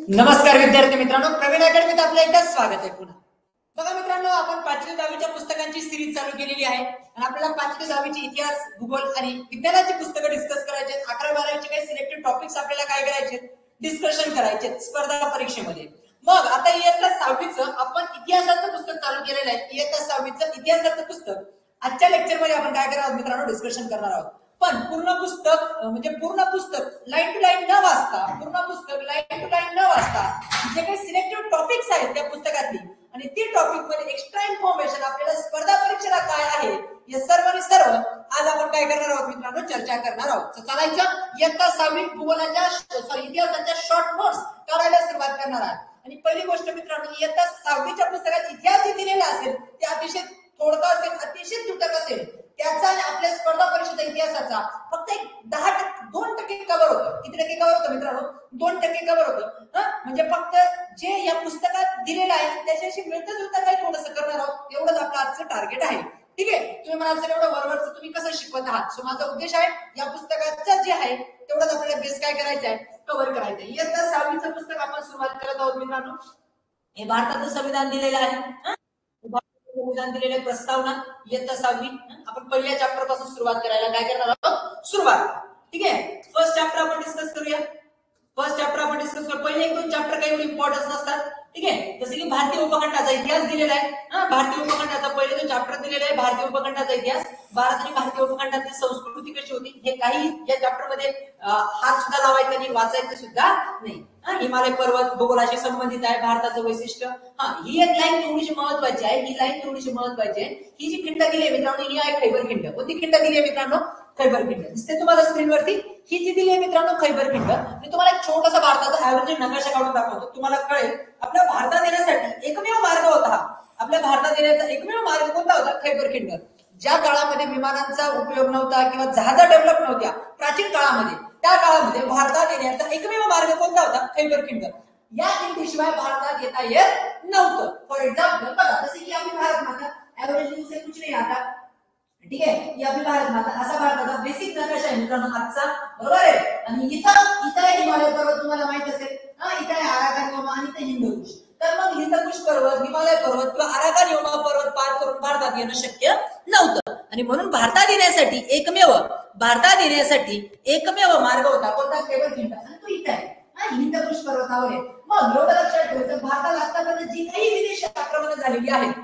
नमस्कार विद्यार्थी मित्रांनो, प्रवीण अकॅडमीत आपलं एकदा स्वागत आहे पुन्हा. बघा मित्रांनो, आपण 5वी 10वीच्या पुस्तकांची सिरीज चालू केलेली आहे आणि आपल्याला 5वी 10वीची इतिहास, भूगोल आणि विज्ञानाची पुस्तकं डिस्कस करायचे. 11वी 12वीचे काही सिलेक्टेड टॉपिक्स आपल्याला काय करायचे, डिस्कशन करायचे स्पर्धा परीक्षेमध्ये. मग आता इयत्ता 6वीचं आपण इतिहासाचं पुस्तक चालू केलेलं आहे. इयत्ता 6वीचं इतिहासाचं पुस्तक आजच्या लेक्चरमध्ये आपण काय करणार आहोत मित्रांनो, डिस्कशन करणार आहोत. पण पूर्ण पुस्तक लाईन टू लाईन न वाचता, जे काही सिलेक्टिव्ह टॉपिक्स आहेत त्या पुस्तकातली आणि ती टॉपिक मध्ये एक्स्ट्रा इन्फॉर्मेशन आपल्याला स्पर्धा परीक्षेला काय आहे हे सर्व आणि सर्व आज आपण काय करणार आहोत मित्रांनो, चर्चा करणार आहोत. चालायचं इयत्ता 6वी इतिहासाच्या शॉर्ट नोट्स काढायला सुरुवात करणार आहात. आणि पहिली गोष्ट मित्रांनो, इयत्ता 6वीच्या पुस्तकात इतिहास जे दिलेला असेल ते अतिशय थोडका असेल, अतिशय तुटक असेल. त्याचा आणि आपल्या स्पर्धा परीक्षेचा इतिहासाचा फक्त एक 2% कव्हर होतं. किती टक्के कव्हर होतं मित्रांनो? 2% कव्हर होतं. म्हणजे फक्त जे या पुस्तकात दिलेलं आहे त्याच्याशी मिळतं जुळतं काही थोडंसं करणार आहोत, एवढंच आपलं आजचं टार्गेट आहे. ठीक आहे, तुम्ही म्हणाल सर एवढं वरवरचं तुम्ही कसं शिकवत आहात. सो माझा उद्देश आहे या पुस्तकाचं जे आहे तेवढंच आपल्याला बेस काय करायचं आहे, कव्हर करायचं आहे. इयत्ता 6वीचं पुस्तक आपण सुरुवात करत आहोत मित्रांनो. हे भारताचं संविधान दिलेलं आहे. संविधान दिलेले प्रस्तावना इयत्ता 6वी. आपण पहिल्या चॅप्टर पासून सुरुवात करायला काय करणार आहोत, सुरुवात. ठीक आहे, फर्स्ट चॅप्टर आपण डिस्कस करूया. पहिले 1-2 चॅप्टर काही एवढे इम्पॉर्टन्स नसतात. ठीक आहे, जसे की भारतीय उपखंडाचा इतिहास दिलेला आहे. भारतीय उपखंडाचा पहिले जो चॅप्टर दिलेला आहे भारतीय उपखंडाचा इतिहास, भारत आणि भारतीय उपखंडाची संस्कृती कशी होती हे काही या चॅप्टर मध्ये हात सुद्धा लावायचा नाही, वाचायचं सुद्धा नाही. हिमालय पर्वत भूगोलाशी संबंधित आहे, भारताचं वैशिष्ट्य. ही एक लाईन थोडीशी महत्वाची आहे. ही जी खिंड दिली आहे मित्रांनो, ही आहे खैबर खिंड. कोणती खिंड दिली आहे मित्रांनो? खैबर खिंड दिसते तुम्हाला स्क्रीनवरती. ही जी दिली आहे मित्रांनो खैबर खिंड, मी तुम्हाला एक छोटासा भारताचा ऍव्हरेज नकाशा काढून दाखवतो, तुम्हाला कळेल. आपल्या भारतात येण्यासाठी एकमेव मार्ग होता आपल्या भारतात येण्याचा एकमेव मार्ग कोणता होता? खैबर खिंड. ज्या काळामध्ये विमानांचा उपयोग नव्हता किंवा जहाजा डेव्हलप नव्हत्या प्राचीन काळामध्ये, त्या काळामध्ये भारतात येण्याचा एकमेव मार्ग कोणता होता? खैबर खिंड. या खिंडीशिवाय भारतात येता येत नव्हतं. फॉर एक्झाम्पल बघा, जसे की आपली भारत माता ऍव्हरेज से कुछ नहीं आता. ठीक आहे, ही आपली भारत माता असा भारताचा बेसिक नकाशा आहे मित्रांनो आजचा, बरोबर आहे. आणि इथं हिमालय पर्वत तुम्हाला माहित असेल. इथं आहे अराकान आणि इथं हिंदकुश. तर मग हिंदकुश पर्वत, हिमालय पर्वत किंवा अराकान पर्वत पार करून भारतात येणं शक्य नव्हतं. आणि म्हणून भारतात येण्यासाठी एकमेव मार्ग होता कोणता? खैबर खिंड. आणि तो इथं आहे, हिंदकुश पर्वतावर आहे. मग एवढं लक्षात ठेवायचं, भारतात आतापर्यंत जी काही विदेशी आक्रमणं झालेली आहेत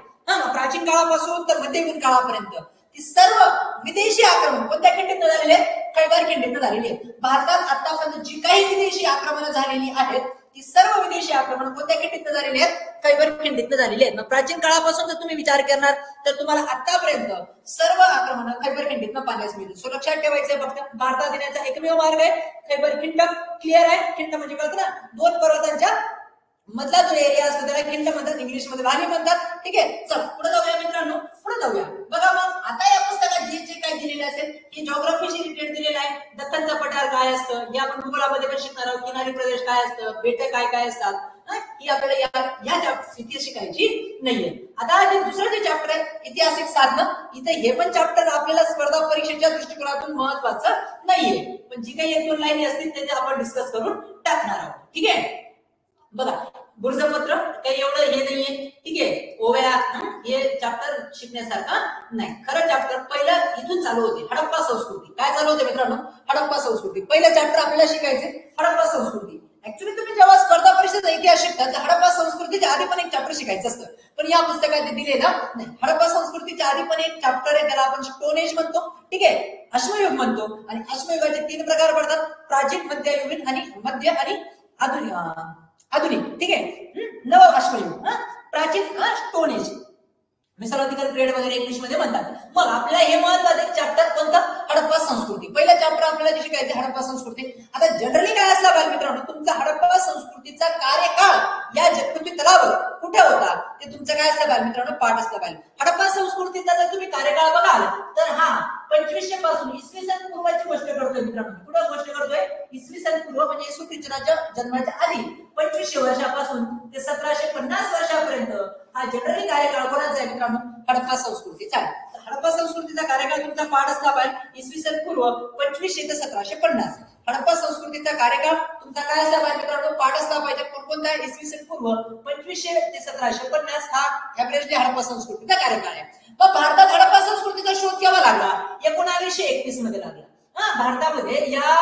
प्राचीन काळापासून तर मध्ययुगीन काळापर्यंत, ती सर्व विदेशी आक्रमण कोणत्या खिंडीत झालेली आहेत? खैबर खिंडीत झालेली आहेत. भारतात आतापर्यंत जी काही विदेशी आक्रमणं झालेली आहेत ती सर्व विदेशी आक्रमण कोणत्या खिंडीत झालेली आहेत? खैबर खिंडीत झालेली आहेत. मग प्राचीन काळापासून जर तुम्ही विचार करणार तर तुम्हाला आतापर्यंत सर्व आक्रमण खैबर खिंडीत पाहायला मिळतील. सो लक्षात ठेवायचंय, फक्त भारतात येण्याचा एकमेव मार्ग आहे खैबर खिंड. क्लिअर आहे? खिंड म्हणजे कळतं ना, 2 पर्वतांच्या मधला जो एरिया असतो त्याला खिंड म्हणतात, इंग्लिश मध्ये व्हॅली म्हणतात. ठीक आहे, चल पुढे जाऊया मित्रांनो, पुढे जाऊया. बघा मग आता या पुस्तकात जे जे काही दिलेले असेल हे जॉग्राफीशी रिलेटेड दिलेलं आहे. दख्खनचा पठार काय असतं हे आपण भूगोलामध्ये पण शिकणार आहोत. किनारी प्रदेश काय असतं, बेटे काय काय असतात, ही आपल्याला या इतिहास शिकायची नाहीये. आता जे दुसरं जे चॅप्टर आहे ऐतिहासिक साधनं, इथे हे पण चॅप्टर आपल्याला स्पर्धा परीक्षेच्या दृष्टिकोनातून महत्वाचं नाहीये, पण जी काही 1-2 लाईनी असतील त्याचे आपण डिस्कस करून टाकणार आहोत. ठीक आहे, बघा गुरुजपत्र काही एवढं हे नाहीये. ठीक आहे, ओव्या हे चॅप्टर शिकण्यासारखं नाही. खरं चॅप्टर पहिलं इथून चालू होते, हडप्पा संस्कृती. काय चालू होते मित्रांनो? हडप्पा संस्कृती. पहिलं चॅप्टर आपल्याला शिकायचे हडप्पा संस्कृती. ऍक्च्युली तुम्ही जेव्हा स्पर्धा परीक्षेचा इतिहास शिकता तर हडप्पा संस्कृतीच्या आधी पण एक चॅप्टर शिकायचं असतं, पण या पुस्तकात ते दिलेलं नाही. हडप्पा संस्कृतीच्या आधी पण एक चॅप्टर आहे, त्याला आपण स्टोन एज म्हणतो. ठीक आहे, अश्मयुग म्हणतो. आणि अश्मयुगाचे 3 प्रकार पडतात, प्राचीन, मध्ययुगीन आणि मध्य आणि आधुनिक. ठीक आहे, नव अश्मयुग, प्राचीन, स्टोन एज, मेसोलिथिकल पिरियड वगैरे इंग्लिश मध्ये म्हणतात. मग आपल्याला हे महत्वाचं चॅप्टर कोणतं? हडप्पा संस्कृती. पहिलं चॅप्टर आपल्याला जे शिकायचे हडप्पा संस्कृती. आता जनरली काय असला पाहिजे मित्रांनो, तुमचा हडप्पा संस्कृतीचा कार्यकाळ या जगपृथ्वी तलावर कुठे होता ते तुमचं काय असलं पाहिजे मित्रांनो, पाठ असलं पाहिजे. हडप्पा संस्कृतीचा जर तुम्ही कार्यकाळ बघाल तर 2500 पासून इसवी सन पूर्वाची गोष्ट करतोय मित्रांनो. कुठं गोष्ट करतोय? इसवी सन पूर्व म्हणजे येशू ख्रिस्ताच्या जन्माच्या आधी 2500 वर्षापासून ते 1750 वर्षापर्यंत हा जनरली कार्यकाळ कोणाचा आहे मित्रांनो? हडप्पा संस्कृतीचा. हडप्पा संस्कृतीचा कार्यकाळ तुमचा पाठ असला पाहिजे इसवी सन पूर्व 2500 ते 1750. हडप्पा संस्कृती संस्कृतीचा कार्यकाळ तुमचा काय असला पाहिजे मित्रांनो, पाठ असला पाहिजे. कोणकोणता? इसवी सन पूर्व 2500 ते 1750 हा ऍव्हरेजली हडप्पा संस्कृतीचा कार्यकाळ आहे. मग भारतात हडप्पा संस्कृतीचा शोध केव्हा लागला? 1921 मध्ये लागला. भारतामध्ये या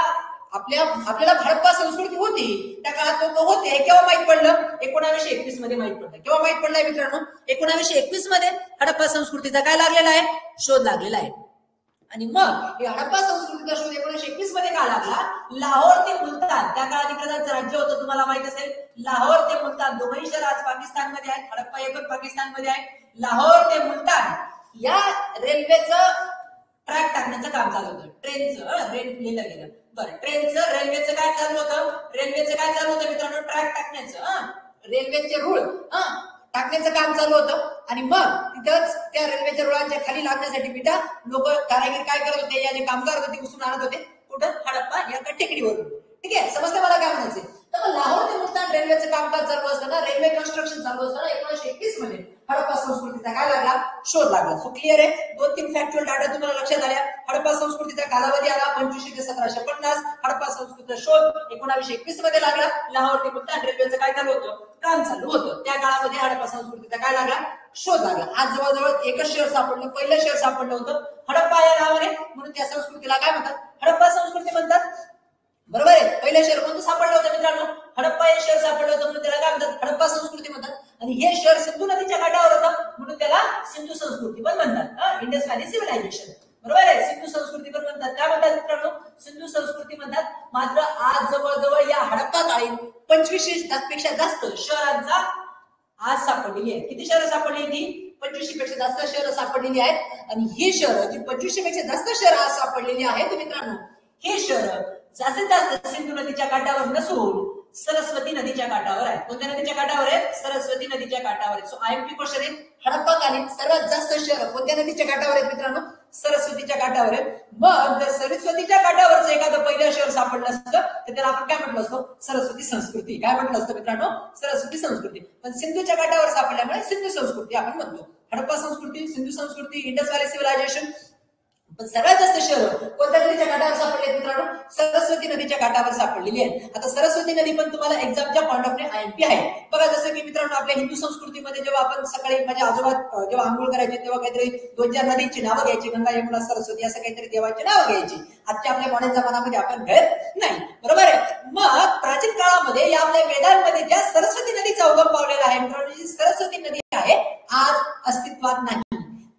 आपल्याला हडप्पा संस्कृती होती त्या काळात लोक होते. केव्हा माहित पडलं? 1921 मध्ये माहित पडलं. केव्हा माहित पडलंय मित्रांनो? 1921 मध्ये हडप्पा संस्कृतीचा काय लागलेला आहे? शोध लागलेला आहे. आणि मग हडप्पा संस्कृतीचा शोध 1921 मध्ये का लागला? लाहोर ते मुलतान, त्या काळात इकडचं राज्य होतं, तुम्हाला माहित असेल. लाहोर ते मुलतान दोघंही शहर आज पाकिस्तानमध्ये आहेत. हडप्पा हे पण पाकिस्तानमध्ये आहे. लाहोर ते मुलतान या रेल्वेचं ट्रॅक टाकण्याचं काम चालू होतं. ट्रेनचं लिहिलं गेलं. बरं, ट्रेनचं रेल्वेचं काय चालू होतं? रेल्वेचं काय चालू होतं मित्रांनो? ट्रॅक टाकण्याचं, रेल्वेचे रूळ टाकण्याचं काम चालू होतं. आणि मग तिथंच त्या रेल्वेच्या रुळांच्या खाली लागण्यासाठी बेटा लोक कारागीर काय करत होते? या जे कामगार होते उचलून आणत होते. कुठं? हडप्पा या टेकडीवरून. ठीक आहे, समजतं मला काय म्हणायचं? तर मग लाहोर ते मुलतान रेल्वेचं कामकाज चालू असताना, रेल्वे कन्स्ट्रक्शन चालू असताना 1921 मध्ये हडप्पा संस्कृतीचा काय लागला? शोध लागला. सो क्लिअर आहे? 2-3 फॅक्च्युअल डाटा तुम्हाला लक्षात आल्या. हडप्पा संस्कृतीचा कालावधी आला 2500 ते 1750. हडप्पा संस्कृतीचा शोध 1921 मध्ये लागला. लाहोर ते मुलतान रेल्वेचं काय चालू होतं? काम चालू होतं. त्या काळामध्ये हडप्पा संस्कृतीचा काय लागला? शोध लागला. आज जवळजवळ एकच शहर सापडलं, पहिलं शहर सापडलं होतं हडप्पा या नावाने, म्हणून त्या संस्कृतीला काय म्हणतात? हडप्पा संस्कृती म्हणतात. बरोबर आहे? पहिलं शहर कोणतं सापडलं होतं मित्रांनो? हडप्पा हे शहर सापडलं होतं, म्हणून त्याला काय म्हणतात? हडप्पा संस्कृती म्हणतात. आणि हे शहर सिंधू नदीच्या काठावर होतं, म्हणून त्याला सिंधू संस्कृती पण म्हणतात. Indus valley civilisation. बरोबर आहे? सिंधू संस्कृती पण म्हणतात. काय म्हणतात मित्रांनो? सिंधू संस्कृती म्हणतात. मात्र आज जवळजवळ या हडप्पा काळी 2500 पेक्षा जास्त शहरांचा आज सापडलेली आहे. किती शहरं सापडली? ती 2500 पेक्षा जास्त शहरं सापडलेली आहेत. आणि ही शहरं जी 2500 पेक्षा जास्त शहरं आज सापडलेली आहेत मित्रांनो, हे शहरं जास्तीत जास्त सिंधू नदीच्या काठावर नसून सरस्वती नदीच्या काठावर आहे. कोणत्या नदीच्या काठावर आहे? सरस्वती नदीच्या काठावर आहे. सो आयएमपी क्वेश्चन आहे, हडप्पाकालीन सर्वात जास्त शहर कोणत्या नदीच्या काठावर आहेत मित्रांनो? सरस्वतीच्या काठावर आहे. मग जर सरस्वतीच्या काठावरचं एखादं पहिलं शहर सापडलं असतं तर त्याला आपण काय म्हटलं असतो? सरस्वती संस्कृती. काय म्हटलं असतं मित्रांनो? सरस्वती संस्कृती. पण सिंधूच्या काठावर सापडल्यामुळे सिंधू संस्कृती आपण म्हणतो. हडप्पा संस्कृती, सिंधू संस्कृती, इंडस व्हॅली सिव्हिलायझेशन. पण सर्वात जास्त शहर कोणत्या नदीच्या काठावर सापडले मित्रांनो? सरस्वती नदीच्या काठावर सापडलेली आहे. आता सरस्वती नदी पण तुम्हाला एक्झामच्या पॉईंट ऑफ व्ह्यू आयएमपी आहे. बघा, जसं की मित्रांनो आपल्या हिंदू संस्कृतीमध्ये जेव्हा आपण सकाळी माझ्या आजोबा जेव्हा आंघोळ करायचे तेव्हा काहीतरी 2-4 नदीची नावं घ्यायची, गंगा, यमुना, सरस्वती असं काहीतरी देवाची नावं घ्यायची. आजच्या आपल्या मॉडर्न जमान्यामध्ये आपण घेत नाही. बरोबर आहे? मग प्राचीन काळामध्ये या आपल्या वेदांमध्ये ज्या सरस्वती नदीचा उगम पावलेला आहे मित्रांनो, जी सरस्वती नदी आहे आज अस्तित्वात नाही.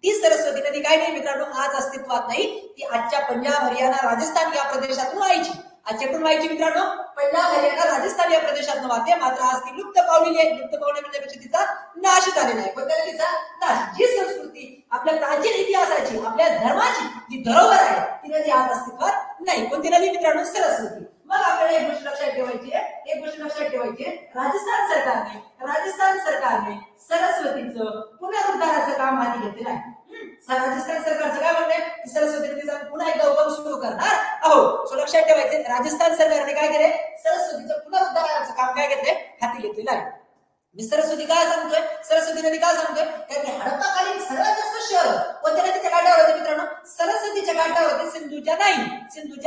ती सरस्वती नदी काय नाही मित्रांनो, आज अस्तित्वात नाही. ती आजच्या पंजाब, हरियाणा, राजस्थान या प्रदेशातून व्हायची. आजच्याकडून व्हायची मित्रांनो, पंजाब, हरियाणा, राजस्थान या प्रदेशातून वाहते. मात्र आज ती लुप्त पावलेली आहे. लुप्त पावणे म्हणजे तिचा नाश झालेला आहे. पण तिचा नाश, जी संस्कृती आपल्या प्राचीन इतिहासाची, आपल्या धर्माची जी धरोहर आहे, ती नदी आज अस्तित्वात नाही. कोणती नदी मित्रांनो? सरस्वती. मग आपल्याला एक गोष्ट लक्षात ठेवायची आहे, राजस्थान सरकारने सरस्वतीचं पुनरुद्धाराचं काम हाती घेतलेलं आहे. राजस्थान सरकारचं काय म्हणणं आहे? सरस्वती नदीचा पुन्हा एकदा उगम सुरू करणार आहोत. सो लक्षात ठेवायचे, राजस्थान सरकारने काय केलंय? सरस्वतीचं पुनरुद्धाराचं काम काय घेतलंय? हाती घेतलेलं आहे. मी सरस्वती काय सांगतोय? सरस्वती नदी काय सांगतोय? कारण की हडप्पाकालीन सर्वात जास्त शहर कोणत्या नदीच्या काठावर होते मित्रांनो? सरस्वतीच्या काठावर होते, सिंधूच्या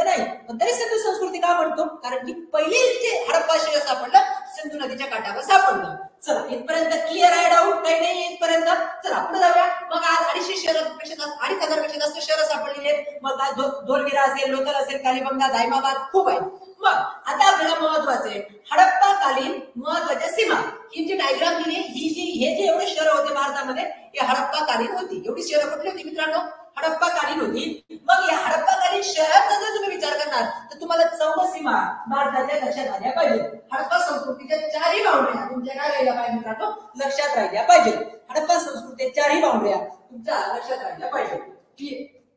नाही. पण तरी सिंधू संस्कृती का म्हणतो? कारण की पहिले जे हडप्पा शहर सापडलं सिंधू नदीच्या काठावर सापडलं. चला, इथपर्यंत क्लिअर आहे? डाऊट काही नाही इथपर्यंत? चला पुढे जाऊया. मग आज 250 शहरांपेक्षा 2,500 पेक्षा जास्त शहरं सापडलेली आहेत. मग आज धोलगिरा असेल, लोथल असेल, कालीबंगा, दायमाबाद खूप आहे. मग आता आपल्याला महत्वाचे हडप्पा कालीन महत्वाच्या सीमा, ही जी डायग्राम दिली, हे जे एवढे शहर होते भारतामध्ये हे हडप्पा कालीन होती. एवढी शहरं कुठली होती मित्रांनो? हडप्पा कालीन होती. मग या हडप्पा कालीन शहराचा जर तुम्ही विचार करणार तर तुम्हाला 14 सीमा भारताच्या लक्षात आल्या पाहिजे. हडप्पा संस्कृतीच्या 4ही बाउंड्र्या तुमच्या काय राहिल्या पाहिजे मित्रांनो? लक्षात राहिल्या पाहिजे. हडप्पा संस्कृतीच्या 4ही बाउंड्र्या तुमच्या लक्षात राहिल्या पाहिजे.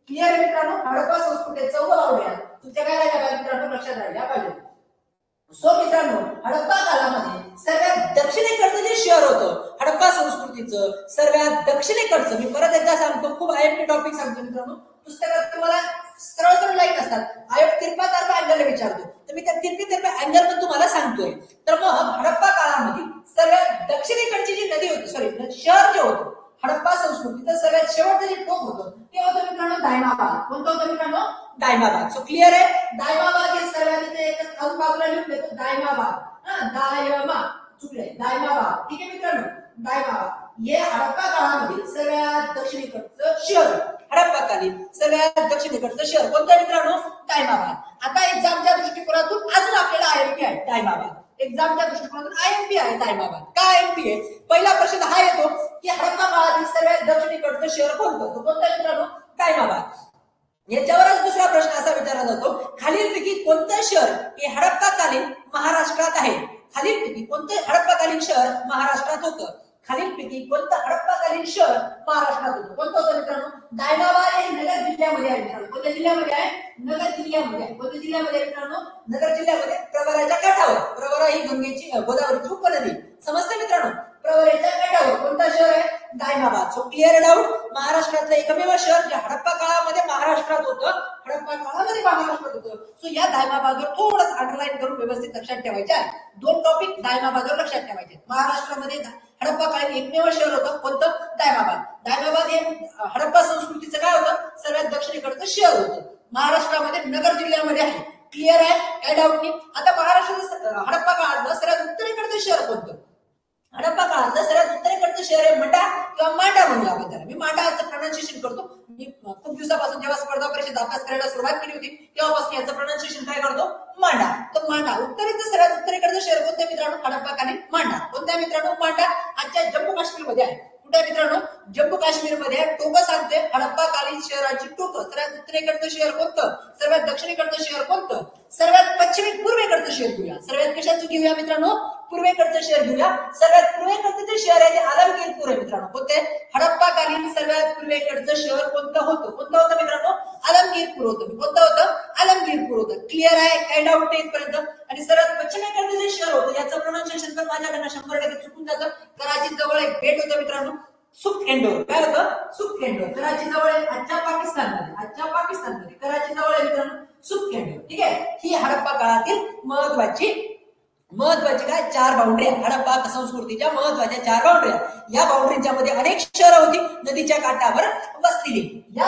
क्लिअर आहे मित्रांनो? हडप्पा संस्कृतीच्या 14 बाउंड्र्या तुमच्या काय राहिल्या पाहिजे मित्रांनो? लक्षात राहिल्या पाहिजे. सो मित्रांनो, हडप्पा कालामध्ये सर्वात दक्षिणेकडचं जे शहर होतं हडप्पा संस्कृतीचं, सर्वात दक्षिणेकडचं, मी परत एकदा सांगतो, खूप आयएमपी टॉपिक सांगतो मित्रांनो. पुस्तकात तुम्हाला सरळ लाईन असतात. आयोग तिरपा अँगल विचारतो, तर मी त्या तिरपा अँगल पण तुम्हाला सांगतोय. तर मग हडप्पा काळामध्ये सर्वात दक्षिणेकडची जी नदी होती, शहर जे होतं हडप्पा संस्कृतीचं सगळ्यात शेवटचं जे टोक होतं ते होतं मित्रांनो दायमाबाद. कोणतं होतं मित्रांनो? दायमाबाद. सो क्लिअर आहे? दायमाबाद हे सर्वात इथे खालून बाजूला लिहून देतो दायमाबाद. दायमा चुकले दायमाबाद. ठीक आहे मित्रांनो, दायमाबाद हे हडप्पा काळामधील सर्वात दक्षिणेकडचं शहर. हडप्पाकालीन सर्वात दक्षिणेकडचं शहर कोणतं मित्रांनो? दायमाबाद. आता एक्झामच्या दृष्टिकोनातून अजून आपल्याला आयएमपी आहे दायमाबाद. एक्झामच्या दृष्टिकोनातून आयएमपी आहे दायमाबाद. काय आयएमपी आहे? पहिला प्रश्न हा येतो की हडप्पा काळातील सर्वात दक्षिणेकडचं शहर कोणतं? तो कोणतं मित्रांनो? दायमाबाद. याच्यावरच दुसरा प्रश्न असा विचारला जातो, खालीलपैकी कोणतं शहर हे हडप्पाकालीन महाराष्ट्रात आहे? खालीलपैकी कोणतं हडप्पाकालीन शहर महाराष्ट्रात होतं? खालीलपैकी कोणतं हडप्पाकालीन शहर महाराष्ट्रात होतं? कोणतं होतं मित्रांनो? दायमाबाद हे नगर जिल्ह्यामध्ये आहे मित्रांनो. कोणत्या जिल्ह्यामध्ये आहे? नगर जिल्ह्यामध्ये आहे. कोणत्या जिल्ह्यामध्ये मित्रांनो? नगर जिल्ह्यामध्ये. प्रवराच्या काठावर. प्रवरा ही गंगेची गोदावरीची उपनदी. समजते मित्रांनो? प्रवराच्या काठावर कोणतं शहर आहे? दायमाबाद. So clear doubt? महाराष्ट्रातलं एकमेव शहर जे हडप्पा काळामध्ये महाराष्ट्रात होतं. हडप्पा काळामध्ये महाराष्ट्रात होतं. सो या दायमाबादवर थोडंच अंडरलाईन करून व्यवस्थित लक्षात ठेवायचे आहे. दोन टॉपिक दायमाबादवर लक्षात ठेवायचे. महाराष्ट्रामध्ये हडप्पा काळात एकमेव शहर होतं कोणतं? दायमाबाद. दायमाबाद हे हडप्पा संस्कृतीचं काय होतं? सर्वात दक्षिणेकडचं शहर होतं. महाराष्ट्रामध्ये नगर जिल्ह्यामध्ये आहे. क्लिअर आहे? काय डाऊट नाही? आता महाराष्ट्राचं हडप्पा काळातलं सर्वात उत्तरेकडचं शहर कोणतं? हडप्पा काळातलं सर्वात उत्तरेकडचं शहर आहे मंडा किंवा मांडा म्हणूया आपण त्याला. मी मांडाचं प्रोनाउन्सिएशन करतो. मी खूप दिवसापासून जेव्हा स्पर्धा परीक्षेत अभ्यास करायला सुरुवात केली होती तेव्हापासून याचं प्रोनाउन्सिएशन काय करतो? मांडा. तर मांडा उत्तरेचं सर्वात उत्तरेकडचं शहर कोणतं मित्रांनो? हडप्पाकालीन मांडा. कोणत्या मित्रांनो? मांडा आजच्या जम्मू काश्मीरमध्ये आहे. कुठे मित्रांनो? जम्मू काश्मीरमध्ये आहे. टोकं सांगते हडप्पाकालीन शहराची टोकं. सर्वात उत्तरेकडचं शहर कोणतं? सर्वात दक्षिणेकडचं शहर कोणतं? सर्वात पश्चिमी पूर्वेकडचं शहर घेऊया. सर्वात कशाचं घेऊया मित्रांनो? पूर्वेकडचं शहर घेऊया. सर्वात पूर्वेकडचं जे शहर आहे ते आलमगीरपूर आहे मित्रांनो. कोणते? हडप्पाकालीन सर्वात पूर्वेकडचं शहर कोणतं होतं? कोणतं होतं मित्रांनो? आलमगीरपूर होतं. कोणतं होतं? आलमगीरपूर होतं. क्लिअर आहे? काही डाऊट नाही इथपर्यंत? आणि सर्वात पश्चिमेकडचं जे शहर होतं याचं प्रोनाउन्सिएशन पण माझ्याकडनं 100% चुकून जातं. कराची जवळ एक बेट होतं मित्रांनो, सुखखेंडोर. काय होतं? सुखखेंडोर. कराची जवळ आहे आजच्या पाकिस्तानमध्ये. आजच्या पाकिस्तानमध्ये कराची जवळ आहे मित्रांनो सुखखेंडोर. ठीक आहे? ही हडप्पा काळातील महत्वाची काय 4 बाउंड्री हडप्पा संस्कृतीच्या महत्वाच्या 4 बाउंड्री. या बाउंड्रीच्या मध्ये अनेक शहरं होती नदीच्या काठावर वसलेली. या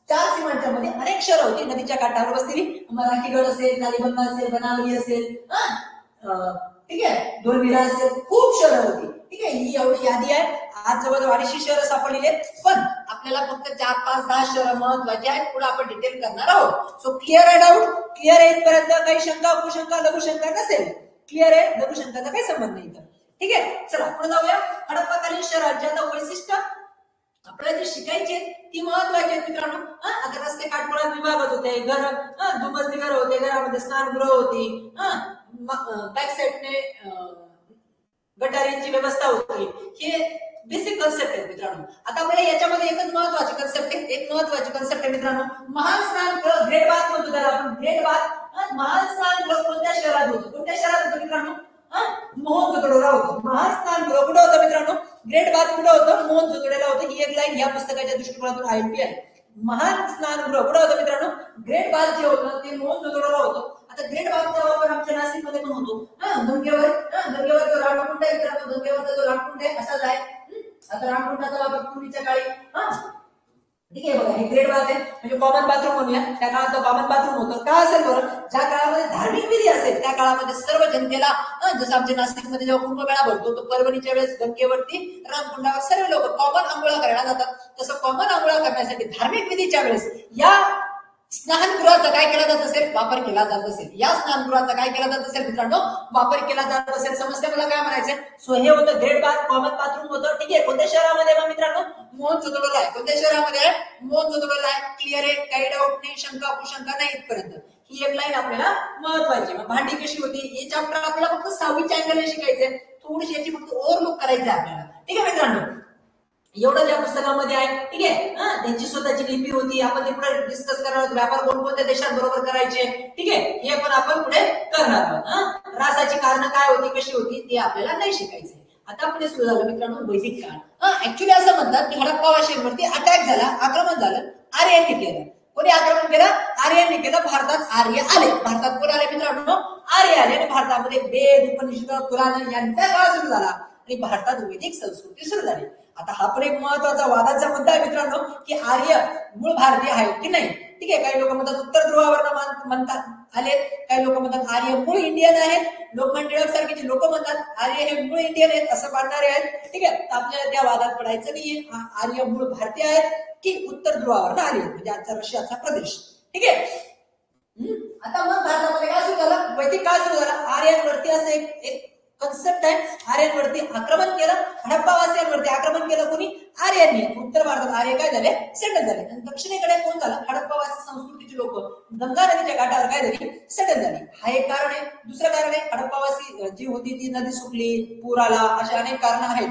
4 सीमांच्या मध्ये अनेक शहरं होती नदीच्या काठावर बसलेली. मराठीगड असेल, कालीबंगा असेल, बनावली असेल, ठीक आहे, डोलविरा असेल, खूप शहरं होती. ठीक आहे? ही एवढी यादी आहे. आज जवळजवळ 250 शहरं सापडलेली आहेत. पण आपल्याला फक्त 4, 5, 10 शहरं महत्वाची आहेत. पुढे आपण डिटेल करणार आहोत. सो क्लिअर आहे डाऊट? क्लिअर आहे इथपर्यंत? काही शंका, कुशंका, लघुशंका नसेल? क्लिअर आहे? लघुशंकाचा काही संबंध नाही तर. ठीक आहे? चला पुढे जाऊया. हडप्पाकालीन शहराचे आता वैशिष्ट्य आपल्याला जे शिकायचे ती महत्वाची आहेत मित्रांनो. आता रस्ते काठमाळात विभागत होते, घर दुमजली घर होते, घरामध्ये स्नानगृह होती, बॅक साईडने गटारींची व्यवस्था होती. हे बेसिक कन्सेप्ट आहे मित्रांनो. आता आपल्याला याच्यामध्ये एकच महत्वाची कन्सेप्ट आहे. एक महत्वाची कन्सेप्ट आहे मित्रांनो, महान स्नानगृह. ग्रेट बाथ म्हणतो त्याला आपण. Great bath. महान स्नानगृह कोणत्या शहरात होतं? कोणत्या शहरात होतं मित्रांनो? मोहनजोदडोला होतं. महान स्नानगृह कुठं होतं मित्रांनो? ग्रेट बाथ कुठं होतं? मोहनजोदडोला होतं. ही एक लाईन या पुस्तकाच्या दृष्टिकोनातून आयएमपी आहे. महान स्नानगृह कुठं होतं मित्रांनो? ग्रेट बाथ जे होतं ते मोहनजोदडोला होतं. आता ग्रेट बाथचा वापर आमच्या नाशिकमध्ये पण होतो. गंगेवर जो रामकुंड आहे मित्रांनो, गंगेवरचा जो रामकुंड आहे असाच आहे. आता रामकुंडाचा वापर पूर्वीच्या काळी ठीक आहे बघा, हे ग्रेट बाथ आहे म्हणजे कॉमन बाथरूम म्हणूया. त्या काळात कॉमन बाथरूम होतं. का असेल बरं? ज्या काळामध्ये धार्मिक विधी असेल त्या काळामध्ये सर्व जनतेला, जसं आमच्या नाशिकमध्ये जेव्हा कुंभमेळा भरतो तो पर्वणीच्या वेळेस गंगेवरती रामकुंडावर सर्व लोक कॉमन आंघोळा करायला जातात. तसं कॉमन आंघोळा करण्यासाठी धार्मिक विधीच्या वेळेस या स्नानगृहाचा काय केला जात असेल? वापर केला जात असेल. या स्नानगृहाचा काय केला जात असेल मित्रांनो? वापर केला जात असेल. समजते मला काय म्हणायचं? सो हे होतं ग्रेट बाथ, कॉमन बाथरूम होतं. ठीक आहे? कोणत्या शहरामध्ये मग मित्रांनो? मोहनजोदडोला आहे. कोणत्या शहरामध्ये आहे? मोहनजोदडोला आहे. क्लिअर आहे? काही डाऊट नाही, शंका कुशंका नाही इथपर्यंत. ही एक लाईन आपल्याला महत्वाची. मग भांडी कशी होती हे चॅप्टर आपल्याला फक्त 6वीच्या अँगलने शिकायचंय. थोडीशी याची फक्त ओव्हरलुक करायची आहे आपल्याला. ठीक आहे मित्रांनो? एवढं त्या पुस्तकामध्ये आहे. ठीक आहे? त्यांची स्वतःची लिपी होती. आपण ते पुढे डिस्कस करणार आहोत. व्यापार कोणकोणत्या देशांबरोबर करायचे. ठीक आहे? हे पण आपण पुढे करणार आहोत. रासाची कारणं काय होती, कशी होती ते आपल्याला नाही शिकायचंय. आता पुढे सुरू झालं मित्रांनो वैदिक काळ. ऍक्च्युली असं म्हणतात की हडप्पा वाशियांवरती अटॅक झाला, आक्रमण झालं, आर्यांनी केलं. कोणी आक्रमण केलं? आर्यांनी केलं. भारतात आर्य आले. भारतात कोण आले मित्रांनो? आर्य आले. आणि भारतामध्ये वेद, उपनिषद, पुराण यांचा काळ सुरू झाला आणि भारतात वैदिक संस्कृती सुरू झाली. आता हा पण एक महत्वाचा वादाचा मुद्दा आहे मित्रांनो, की आर्य मूळ भारतीय आहे की नाही. ठीक आहे, काही लोक म्हणतात उत्तर ध्रुवावर म्हणतात आले, काही लोक म्हणतात आर्य मूळ इंडियन आहेत. लोकमान्य टिळक सारखे लोक म्हणतात आर्य हे मूळ इंडियन आहेत असं मानणारे आहेत. ठीक आहे, तर आपल्याला त्या वादात पडायचं नाहीये. आर्य मूळ भारतीय आहेत की उत्तर ध्रुवावर आले, म्हणजे आजचा रशियाचा प्रदेश. ठीक आहे. आता मग भारतामध्ये काय सुरू झालं, वैदिक काळ सुरू झाला. आर्यांवरती असं एक कन्सेप्ट आहे, आर्यांवरती आक्रमण केलं, हडप्पावासियांवरती आक्रमण केलं कोणी, आर्यांनी. उत्तर भारतात आर्य काय झाले, सेटल झाले. आणि दक्षिणेकडे कोण झालं, हडप्पावासी संस्कृतीचे लोक गंगा नदीच्या घाटावर काय झाली, सेटल झाली. हा एक कारण आहे. दुसरं कारण आहे, हडप्पावासी जी होती ती नदी सुकली, पूर आला, अशा अनेक कारण आहेत.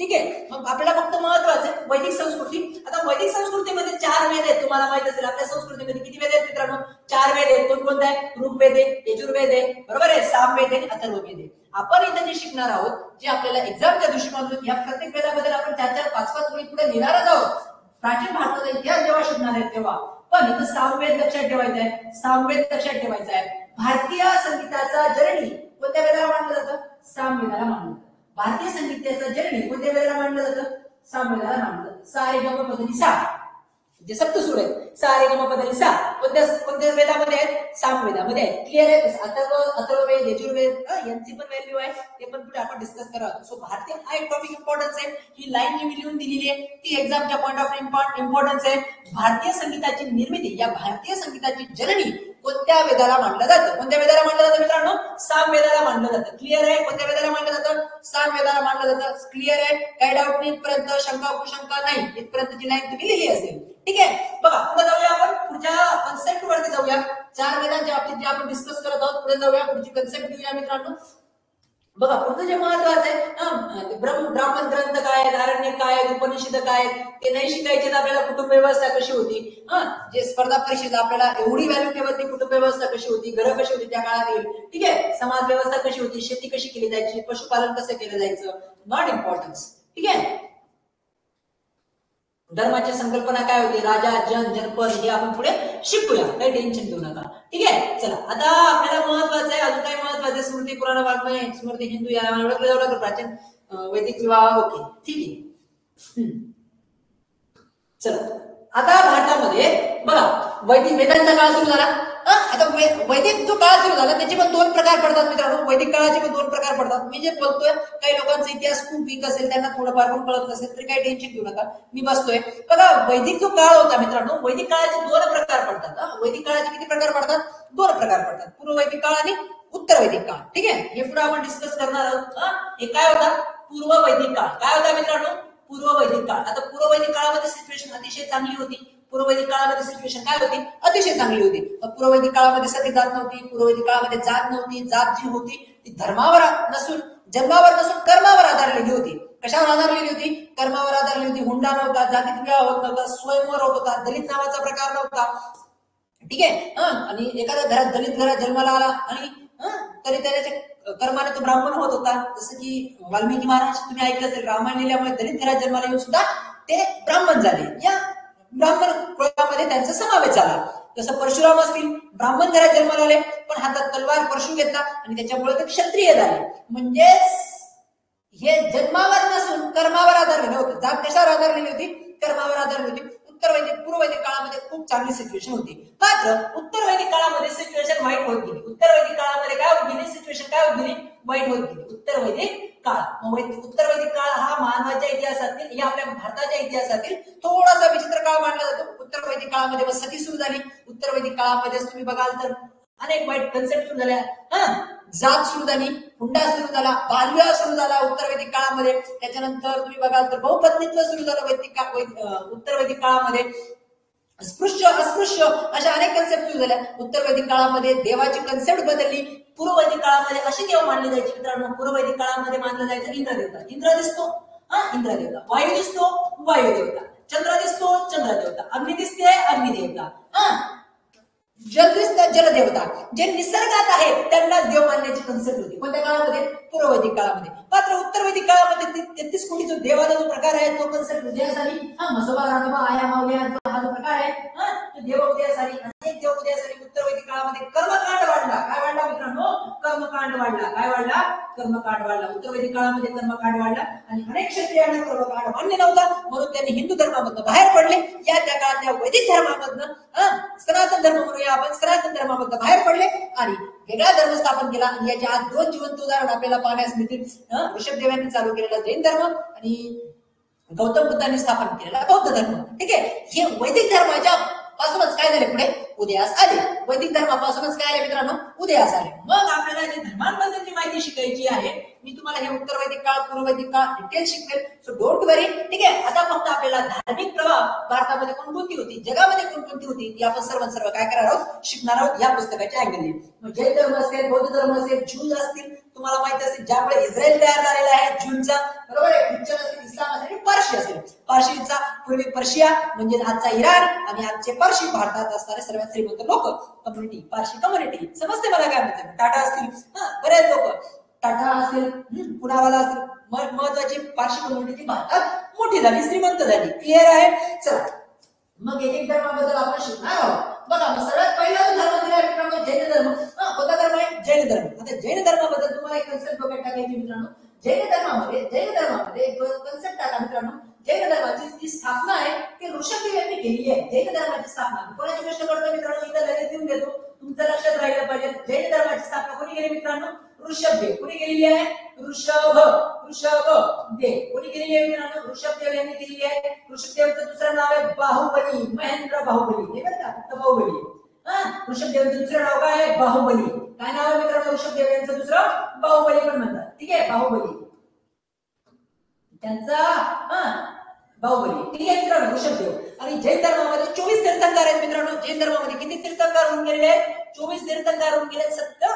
ठीक आहे, मग आपल्याला फक्त महत्वाचं आहे वैदिक संस्कृती. आता वैदिक संस्कृतीमध्ये 4 वेद आहेत, तुम्हाला माहित असेल. आपल्या संस्कृतीमध्ये किती वेद आहेत मित्रांनो, 4 वेद आहेत. कोणकोणते आहेत, ऋग्वेद आहे, यजुर्वेद आहे, बरोबर आहे, सामवेद आहे, अथर्ववेद आहे. आपण इथे जे शिकणार आहोत, जे आपल्याला एक्झामच्या दृष्टिकोनातून, या प्रत्येक वेदाबद्दल आपण 4-4, 5-5 ओळी पुढे लिहिणारच आहोत. प्राचीन भारताचा इतिहास जेव्हा शिकणार आहे तेव्हा. पण इथं सामवेद लक्षात ठेवायचा आहे, सामवेद लक्षात ठेवायचा आहे. भारतीय संगीताचा जननी कोणत्या वेदाला मानलं जातं, सामवेदाला मानलं जातं. भारतीय संगीताचा जननी कोणत्या वेदाला मानलं जातं, सामवेदाला मानलं जातं. सा रे ग म प ध नि सा, जे सप्तसूर आहेत, सा रे ग म प ध नि सा कोणत्या वेदामध्ये आहेत, सामवेदामध्ये आहेत. क्लिअर आहे. अथर्ववेद, यजुर्वेद यांची पण व्हॅल्यू आहे, ते पण पुढे आपण डिस्कस करू. सो भारतीय हा एक टॉपिक इम्पॉर्टन्स आहे. ही लाईन मी लिहून दिलेली आहे, ती एक्झामच्या पॉइंट ऑफ इम्पॉर्टन्स आहे. भारतीय संगीताची निर्मिती, या भारतीय संगीताची जननी कोणत्या वेदाला मानलं जातं, कोणत्या वेदाला मानलं जातं मित्रांनो, सामवेदाला मानलं जातं. क्लिअर आहे. कोणत्या वेदाला मानलं जातं, सामवेदाला मानलं जातं. क्लिअर आहे. काही डाऊट नाही, इथपर्यंत शंका कुशंका नाही, इथपर्यंतची लाईन तुम्ही लिहिली असेल. ठीक आहे, बघा पुढे जाऊया आपण, पुढच्या कन्सेप्ट वरती जाऊया. 4 वेदांच्या बाबतीत जे आपण डिस्कस करत आहोत, पुढे जाऊया, पुढची कन्सेप्ट घेऊया मित्रांनो. बघा पुढचं जे महत्वाचं आहे, ब्राह्मण ग्रंथ काय आहेत, आरण्य काय आहेत, उपनिषद काय आहेत, ते नाही शिकायचे तर आपल्याला कुटुंब व्यवस्था कशी होती. जे स्पर्धा परीक्षेत आपल्याला एवढी व्हॅल्यू ठेवत नाही, कुटुंब व्यवस्था कशी होती, घरं कशी होती त्या काळात येईल. ठीक आहे, समाज व्यवस्था कशी होती, शेती कशी केली जायची, पशुपालन कसं केलं जायचं, नॉट इम्पॉर्टन्स. ठीक आहे, धर्माची संकल्पना काय होती, राजा, जन, जनपद, हे आपण पुढे शिकूया, काही टेन्शन घेऊ नका. ठीक आहे, चला आता आपल्याला महत्वाचं आहे, अजून काही महत्वाचं आहे, स्मृती, पुराण, वाङ्मय, स्मृती, हिंदू, या ओळखलं जाऊ प्राचीन वैदिक विवाह. ओके, ठीक आहे. चला आता भारतामध्ये बघा वैदिक वेदांचा काळ सुरू झाला. आता वैदिक जो काळ सुरू झाला त्याचे पण 2 प्रकार पडतात मित्रांनो. वैदिक काळाचे पण 2 प्रकार पडतात. मी जे बोलतोय, काही लोकांचा इतिहास खूप वीक असेल, त्यांना थोडंफार पण कळत नसेल तरी काही टेन्शन घेऊ नका, मी बसतोय. बघा वैदिक जो काळ होता मित्रांनो, वैदिक काळाचे 2 प्रकार पडतात. वैदिक काळाचे किती प्रकार पडतात, 2 प्रकार पडतात, पूर्व वैदिक काळ आणि उत्तर वैदिक काळ. ठीक आहे, हे पुढे आपण डिस्कस करणार आहोत. हे काय होता, पूर्व वैदिक काळ. काय होता मित्रांनो, पूर्व वैदिक काळ. आता पूर्व वैदिक काळामध्ये सिच्युएशन अतिशय चांगली होती. पूर्व वैदिक काळामध्ये सिच्युएशन काय होती, अतिशय चांगली होती. पूर्व वैदिक काळामध्ये सती जात नव्हती, पूर्व वैदिक काळामध्ये जात नव्हती. जात जी होती ती धर्मावर नसून, जन्मावर नसून कर्मावर आधारलेली होती. कशावर आधारलेली होती, कर्मावर आधारलेली होती. हुंडा नव्हता, जातीत विवाह होत नव्हता, स्वयंवर होत होता, दलित नावाचा प्रकार नव्हता. ठीक आहे, आणि एखाद्या घरात दलित घरात जन्माला आला आणि तरी त्याच्या कर्माने तो ब्राह्मण होत होता. जसं की वाल्मिकी महाराज तुम्ही ऐकलं असेल, रामायण लिहिल्यामुळे दलित घरात जन्माला येऊन सुद्धा ते ब्राह्मण झाले. या ब्राह्मण कुळामध्ये त्यांचा समावेश झाला. जसं परशुराम असतील, ब्राह्मण घरात जन्माला आले, पण हातात तलवार परशु घेतला आणि त्याच्यामुळे ते क्षत्रिय झाले. म्हणजेच हे जन्मावर नसून कर्मावर आधारलेले होते. जात कशावर आधारलेली होती, कर्मावर आधारलेली होती. उत्तर वैदिक, पूर्व वैदिक काळामध्ये खूप चांगली सिच्युएशन होती. मात्र उत्तर वैदिक काळामध्ये सिच्युएशन वाईट होत गेली. उत्तर वैदिक काळामध्ये काय होत गेली, सिच्युएशन काय होत गेली, वाईट होत गेली. उत्तर वैदिक काळ, उत्तर वैदिक काळ हा मानवाच्या इतिहासातील, या आपल्या भारताच्या इतिहासातील थोडासा विचित्र काळ मानला जातो. उत्तर वैदिक काळामध्ये सती सुरू झाली. उत्तर वैदिक काळामध्ये तुम्ही बघाल तर अनेक वाईट कन्सेप्ट सुरू झाल्या. जात सुरू झाली, हुंडा सुरू झाला, बालविवाह सुरू झाला उत्तर वैदिक काळामध्ये. त्याच्यानंतर तुम्ही बघाल तर बहुपत्नीत्व सुरू झालं उत्तर वैदिक काळामध्ये. स्पृश्य, अस्पृश्य अशा अनेक कन्सेप्ट सुरू झाल्या उत्तर वैदिक काळामध्ये. देवाची कन्सेप्ट बदलली. पूर्व वैदिक काळामध्ये अशी देव मानली जायची मित्रांनो. पूर्व वैदिक काळामध्ये मानलं जायचं इंद्रदेवता. इंद्र दिसतो, इंद्रदेवता. वायू दिसतो, वायुदेवता. चंद्र दिसतो, चंद्रदेवता. अग्नी दिसते, अग्निदेवता. जल दिसतं, जलदेवता. जे निसर्गात आहे त्यांनाच देव मानण्याची कन्सेप्ट होती. कोणत्या काळामध्ये, पूर्व वैदिक काळामध्ये. मात्र उत्तर वैदिक काळामध्ये 33 कोटी जो देवाचा जो प्रकार आहे तो कन्सेप्ट उदयास आली. म्हसोबा, रानोबा, आया, माऊल्या हा जो प्रकार आहे तो देव उदयास आली. अनेक देव उदयास आली. उत्तर वैदिक काळामध्ये कर्मकांड वाढला. काय वाढला मित्रांनो, कर्मकांड वाढला. काय वाढला? कर्मकांड वाढला. उत्तर वैदिक काळामध्ये कर्मकांड वाढला आणि अनेक क्षत्रियांना कर्मकांड मान्य नव्हता, म्हणून त्यांनी हिंदू धर्मामधनं बाहेर पडले. या त्या काळातल्या वैदिक धर्मामधनं सनातन धर्म म्हणूया आपण, सनातन धर्मामधनं बाहेर पडले आणि वेगळा धर्म स्थापन केला. आणि याच्या आज 2 जिवंत उदाहरण आपल्याला पाहण्यास मिळतील. ऋषभदेव यांनी चालू केलेला जैन धर्म आणि गौतम बुद्धांनी स्थापन केलेला बौद्ध धर्म. ठीक आहे, हे वैदिक धर्माच्या पासूनच काय झाले, पुढे उदयास आले. वैदिक धर्मापासूनच काय आले मित्रांनो, उदयास आले. मग आपल्याला जे धर्मांबद्दलची माहिती शिकायची आहे, मी तुम्हाला हे उत्तर वैदिक काळ, पूर्व वैदिक काळ डिटेल शिकवेल. सो डोंट वरी. ठीक आहे, आता फक्त आपल्याला धार्मिक प्रभाव भारतामध्ये कोणकोणती होती, जगामध्ये कोणकोणती होती, ती आपण सर्व काय करणार आहोत, शिकणार आहोत या पुस्तकाच्या अँगलने. मग जैन धर्म असेल, बौद्ध धर्म असेल, ज्यूज असतील, तुम्हाला माहिती असेल ज्यामुळे इस्रायल तयार झालेला आहे, ज्यूंचा, बरोबर आहे, ख्रिश्चन असेल, इस्लाम असेल आणि पारशी असेल. पारशीचा पूर्वी पर्शिया म्हणजे आजचा इराण आणि आजचे पारशी भारतात असणारे सर्वात श्रीमंत लोक, कम्युनिटी, पारशी कम्युनिटी. समजते मला काय म्हणतात. टाटा असतील, बरेच लोक, टाटा असेल, पुनावाला असतील, महत्वाची पारशी कम्युनिटी भारतात मोठी झाली, श्रीमंत झाली. क्लिअर आहे. चला मग एक धर्माबद्दल आपण शिकणार आहोत. बघा, सगळ्यात पहिला धर्म दिला मित्रांनो जैन धर्म. कोणता धर्म आहे? जैन धर्म. आता जैन धर्माबद्दल तुम्हाला एक कन्सेप्ट डोक्यात टाकायची मित्रांनो. जैन धर्मामध्ये एक कन्सेप्ट टाका मित्रांनो. जैन धर्माची जी स्थापना आहे ती ऋषभदेव यांनी केली आहे. जैन धर्माची स्थापना कोणाची गोष्ट करतो मित्रांनो, इथं लगेच देऊन देतो, तुमचं लक्षात राहिलं पाहिजे. जैन धर्माची स्थापना कोणी केली मित्रांनो? ऋषभदेव. कोणी केलेली आहे? ऋषभदेव. कोणी केलेली आहे मित्रांनो? ऋषभदेव यांनी केलेली आहे. ऋषभदेवचं दुसरं नाव आहे बाहुबली, महेंद्र बाहुबली. हे बरं का, फक्त बाहुबली. ऋषभदेवचं दुसरं नाव काय आहे? बाहुबली. काय नाव आहे मित्रांनो ऋषभदेव यांचं दुसरं? बाहुबली पण म्हणतात. ठीक आहे, बाहुबली त्यांचा बाहुबली. ठीक आहे मित्रांनो, ऋषभदेव. आणि जैन धर्मामध्ये 24 तीर्थंकर आहेत मित्रांनो. जैन धर्मामध्ये किती तीर्थंकर होऊन गेलेले आहेत? 24 तीर्थंकर होऊन गेले. सत्य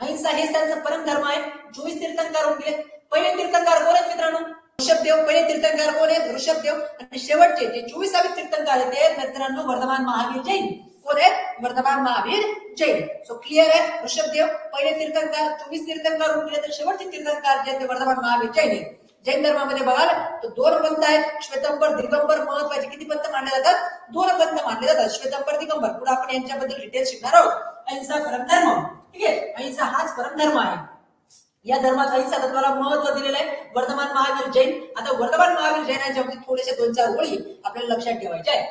अहिंसा हे त्यांचा परम धर्म आहे. 24 तीर्थंकर होऊन गेले. पहिले तीर्थंकर कोण आहेत मित्रांनो? ऋषभदेव. पहिले तीर्थंकर कोण आहेत? ऋषभदेव. आणि शेवटचे जे 24 तीर्थंकर आहेत ते मित्रांनो वर्धमान महावीर जैन. कोण आहेत? वर्धमान महावीर जैन. सो क्लिअर आहे. ऋषभदेव पहिले तीर्थंकर, 24 तीर्थंकर होऊन गेले, तर शेवटचे तीर्थंकर जे ते वर्धमान महावीर जैन आहेत. जैन धर्मामध्ये बघाल तर 2 पंथ आहेत, श्वेतांबर, दिगंबर. महत्वाचे किती पंथ मानले जातात? 2 पंथ मानले जातात, श्वेतांबर, दिगंबर. पुढे आपण यांच्याबद्दल डिटेल शिकणार आहोत. अहिंसा परमधर्म. ठीक आहे, अहिंसा हाच परमधर्म आहे. या धर्मात अहिंसा तत्वाला महत्व दिलेलं आहे. वर्धमान महावीर जैन. आता वर्धमान महावीर जैनांच्या बाबतीत थोडेसे 2-4 ओळी आपल्याला लक्षात ठेवायच्या आहे.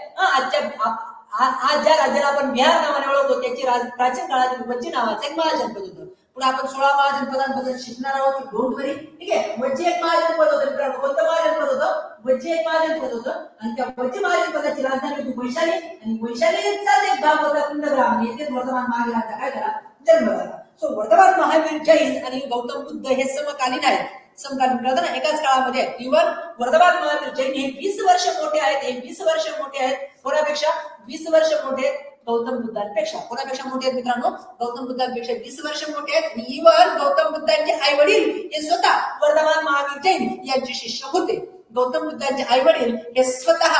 आज ज्या राज्याला आपण बिहार नावाने ओळखतो त्याची प्राचीन काळातील वज्जी नावाचं एक महाजनपद होतं. पुढे आपण 16 महाजनपदांबद्दल शिकणार आहोत. डोंट वरी. ठीक आहे, वज्जी एक महाजनपद होतं मित्रांनो. कोणतं महाजनपद होतं? वज्जी एक महाजनपद होतं. आणि त्या वज्जी महाजनपदाची राजधानी होती वैशाली. आणि वैशालीचाच एक भाग होता कुंडग्राम. येथेच वर्धमान महावीरांचा काय झाला? जन्म झाला. सो वर्धमान महावीर जैन आणि गौतम बुद्ध हे समकालीन आहेत. समकालीन प्रधान एकाच काळामध्ये आहेत. इव्हन वर्धमान महावीर जैन हे 20 वर्ष मोठे आहेत. हे 20 वर्ष मोठे आहेत. कोणापेक्षा? 20 वर्ष मोठे आहेत गौतम बुद्धांपेक्षा. कोणापेक्षा मोठे आहेत मित्रांनो? गौतम बुद्धांपेक्षा 20 वर्ष मोठे आहेत. आणि इव्हन गौतम बुद्धांचे आई वडील हे स्वतः वर्धमान महावीर जैन यांचे शिष्य होते. गौतम बुद्धांचे आई वडील हे स्वतः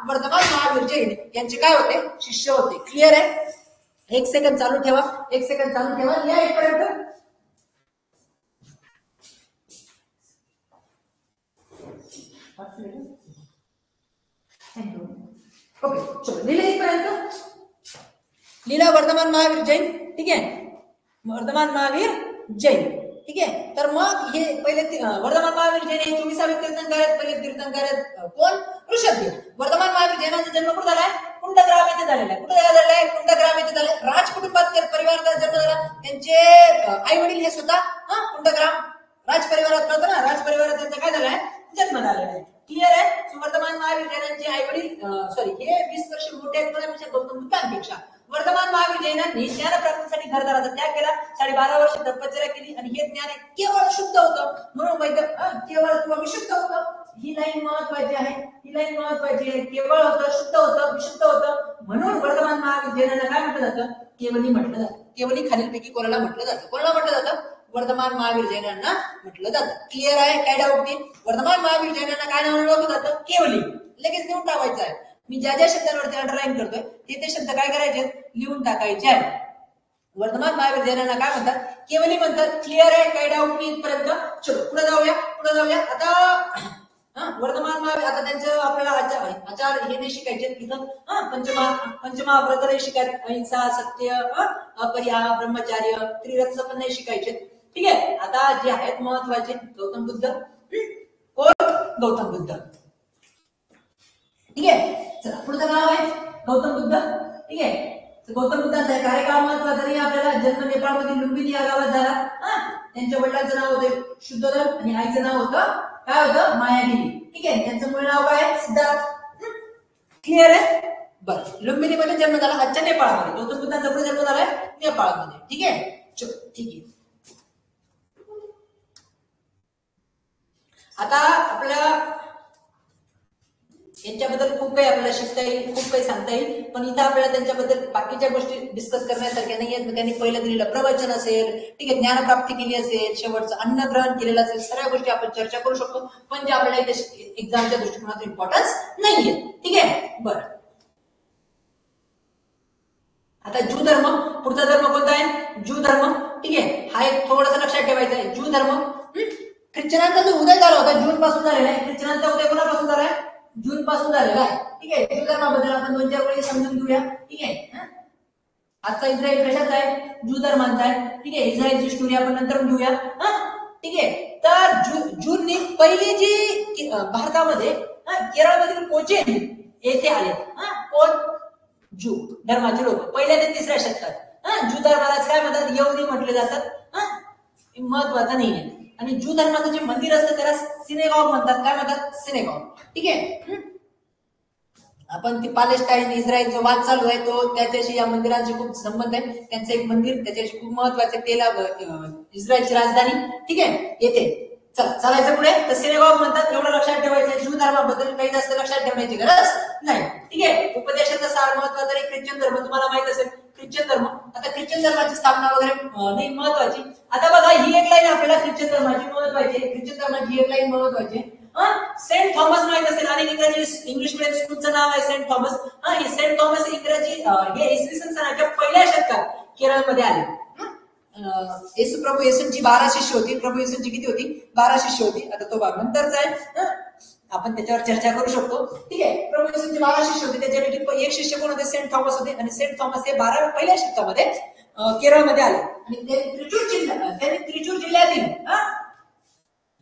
वर्धमान महावीर जैन यांचे काय होते? शिष्य होते. क्लिअर आहे. 1 सेकंद चालू ठेवा. 1 सेकंद चालू ठेवा. या इथपर्यंत. ओके, चलो लिहिलं इथपर्यंत. लीला वर्धमान महावीर जैन. ठीक आहे, वर्धमान महावीर जैन. ठीक आहे, तर मग हे पहिले वर्धमान महावीर जैन हे 24 तीर्थंकर आहेत. पहिले तीर्थंकर आहेत कोण? ऋषभदेव. वर्धमान महावीर जैनांचा जन्म कुठे झालाय? कुंडग्राम येथे झालेला आहे. कुठे झालेला आहे? कुंडग्राम येथे झालाय. राज कुटुंबात परिवारात जन्म झाला. त्यांचे आई वडील हे स्वतः कुंडग्राम राज परिवारात कळतं ना, राज परिवारात त्यांचा काय झालाय? जन्म झालेला आहे. क्लिअर आहे. वर्धमान महावीर जैनांचे आई वडील हे 20 वर्ष मोठे आहेत कोणापेक्षा? गौतम बुद्धांपेक्षा. वर्धमान महावीर जैनांनी ज्ञान प्राप्तीसाठी घरदाराचा त्याग केला. 12.5 वर्ष तपश्चर्या केली आणि हे ज्ञान केवळ शुद्ध होतं म्हणून केवळ किंवा विशुद्ध होतं. ही लाईन महत्वाची आहे. ही लाईन महत्वाची आहे. केवळ होतं, शुद्ध होतं, विशुद्ध होतं म्हणून वर्धमान महावीर जैनांना काय म्हटलं जातं? केवली म्हटलं जातं. केवली खालीलपैकी कोणाला म्हटलं जातं? कोणाला म्हटलं जातं? वर्धमान महावीर जैनांना म्हटलं जातं. क्लिअर आहे? काय डाऊट नाही. वर्धमान महावीर जैनांना काय नाव ओळखलं जातं? केवली. लगेच लिहून टाकायचं आहे. मी ज्या ज्या शब्दांवरती अंडरलाईन करतोय ते शब्द काय करायचे? लिहून टाकायचे आहेत. वर्धमान महावीर जैनांना काय म्हणतात? केवली म्हणतात. क्लिअर आहे? काय डाऊट नाही इथपर्यंत. चलो पुढे जाऊया. आता वर्धमान आता त्यांचं आपल्याला आचार हे नाही शिकायचे तिथं. पंचमहाव्रत नाही शिकायचे, अहिंसा, सत्य, अपरिहार, ब्रह्मचार्य, त्रिरत्न पण नाही शिकायचे. ठीक आहे. आता जे आहेत महत्वाचे गौतम बुद्ध. कोण? गौतम बुद्ध. ठीक आहे. चला पुढचं नाव आहे गौतम बुद्ध. ठीक आहे. गौतम बुद्धांचा कार्यकाळ महत्वाचा नाही आपल्याला. जन्म नेपाळमधील लुंबिनी या गावात झाला. त्यांच्या वडिलांचं नाव होतं शुद्धोधन आणि आईचं नाव होतं काय होतं? मायादेवी. ठीक आहे. त्यांचं मूळ नाव काय? सिद्धार्थ. क्लिअर आहे? बरं. लुंबिनी मध्ये जन्म झाला, आजच्या नेपाळमध्ये. गौतम बुद्धांचा पुढे जन्म झालाय नेपाळमध्ये. ठीक आहे. चलो ठीक आहे. आता आपल्या यांच्याबद्दल खूप काही आपल्याला शिकता येईल, खूप काही सांगता येईल, पण इथं आपल्याला त्यांच्याबद्दल बाकीच्या गोष्टी डिस्कस करण्यासारख्या नाही आहेत. त्यांनी पहिलं दिलेलं प्रवचन असेल, ठीक आहे, ज्ञानप्राप्ती केली असेल, शेवटचं अन्न ग्रहण केलेलं असेल, सगळ्या गोष्टी आपण चर्चा करू शकतो, पण जे आपल्याला इथे एक्झामच्या दृष्टिकोनातून इम्पॉर्टन्स नाहीये. ठीक आहे. बरं. आता ज्यू धर्म, पुढचा धर्म कोणता आहे? ज्यू धर्म. ठीक आहे. हा एक थोडंसं लक्षात ठेवायचा आहे. ज्यू धर्म ख्रिश्चनांचा जो उदय झाला होता जून पासून झालेला आहे. ख्रिश्चनांचा उदय कोणापासून झालाय? जून पासून झालेला आहे. ठीक आहे. ज्यू धर्माबद्दल आपण 2-4 वेळी समजून घेऊया. ठीक आहे. आजचा इस्रायल कशाचा आहे? ज्यू धर्मांचा आहे. ठीक आहे. इस्रायलची स्टोरी आपण नंतर घेऊया. ठीक आहे. तर जूननी पहिली जी भारतामध्ये केरळमधील कोचेन येथे आले. कोण? ज्यू धर्माचे लोक पहिल्या ते 3ऱ्या शतकात. ज्यू धर्मालाच काय म्हणतात? यहुदी म्हटले जातात. महत्वाचं नाही आहे. आणि ज्यू धर्माचं जे मंदिर असतं त्याला सिनेगॉग म्हणतात. काय म्हणतात? सिनेगॉग. ठीक आहे. आपण ती पॅलेस्टाईन इस्रायल जो वाद चालू आहे तो त्याच्याशी या मंदिरांशी खूप संबंध आहे. त्यांचं एक मंदिर त्याच्याशी खूप महत्वाचं तेला इस्रायलची राजधानी. ठीक आहे. येते. चला चालायचं पुढे. तर सिनेगॉग म्हणतात. एवढं लक्षात ठेवायचं. ज्यू धर्माबद्दल काही जास्त लक्षात ठेवण्याची गरज नाही. ठीक आहे. उपदेशाचा सार महत्वाचा आहे. ख्रिश्चन धर्म तुम्हाला माहित असेल. ख्रिश्चन धर्म, आता ख्रिश्चन धर्माची स्थापना वगैरे नाही महत्वाची. आता बघा ही एक लाईन आपल्याला ख्रिश्चन धर्माची महत्वाची आहे. ख्रिश्चन धर्माची एक लाईन महत्वाची आहे. सेंट थॉमस माहित असेल. अनेक इंग्लिश मिडियम स्कूलचं नाव आहे सेंट थॉमस. हे सेंट थॉमस इंग्रजी हे इसवी सन सनाच्या पहिल्या शतकात केरळमध्ये आले. येशू प्रभू येशूंची 12 शिष्य होती. प्रभू येशूंची किती होती? 12 शिष्य होती. आता तो भाग नंतरचा आहे. आपण त्याच्यावर चर्चा करू शकतो. ठीक आहे. प्रभू येशूंची 12 शिष्य होते. त्याच्यापैकी एक शिष्य कोण होते? सेंट थॉमस होते. आणि सेंट थॉमस हे 12 पहिल्या शतकामध्ये केरळमध्ये आले. आणि त्यांनी त्रिचूर जिल्ह्यातील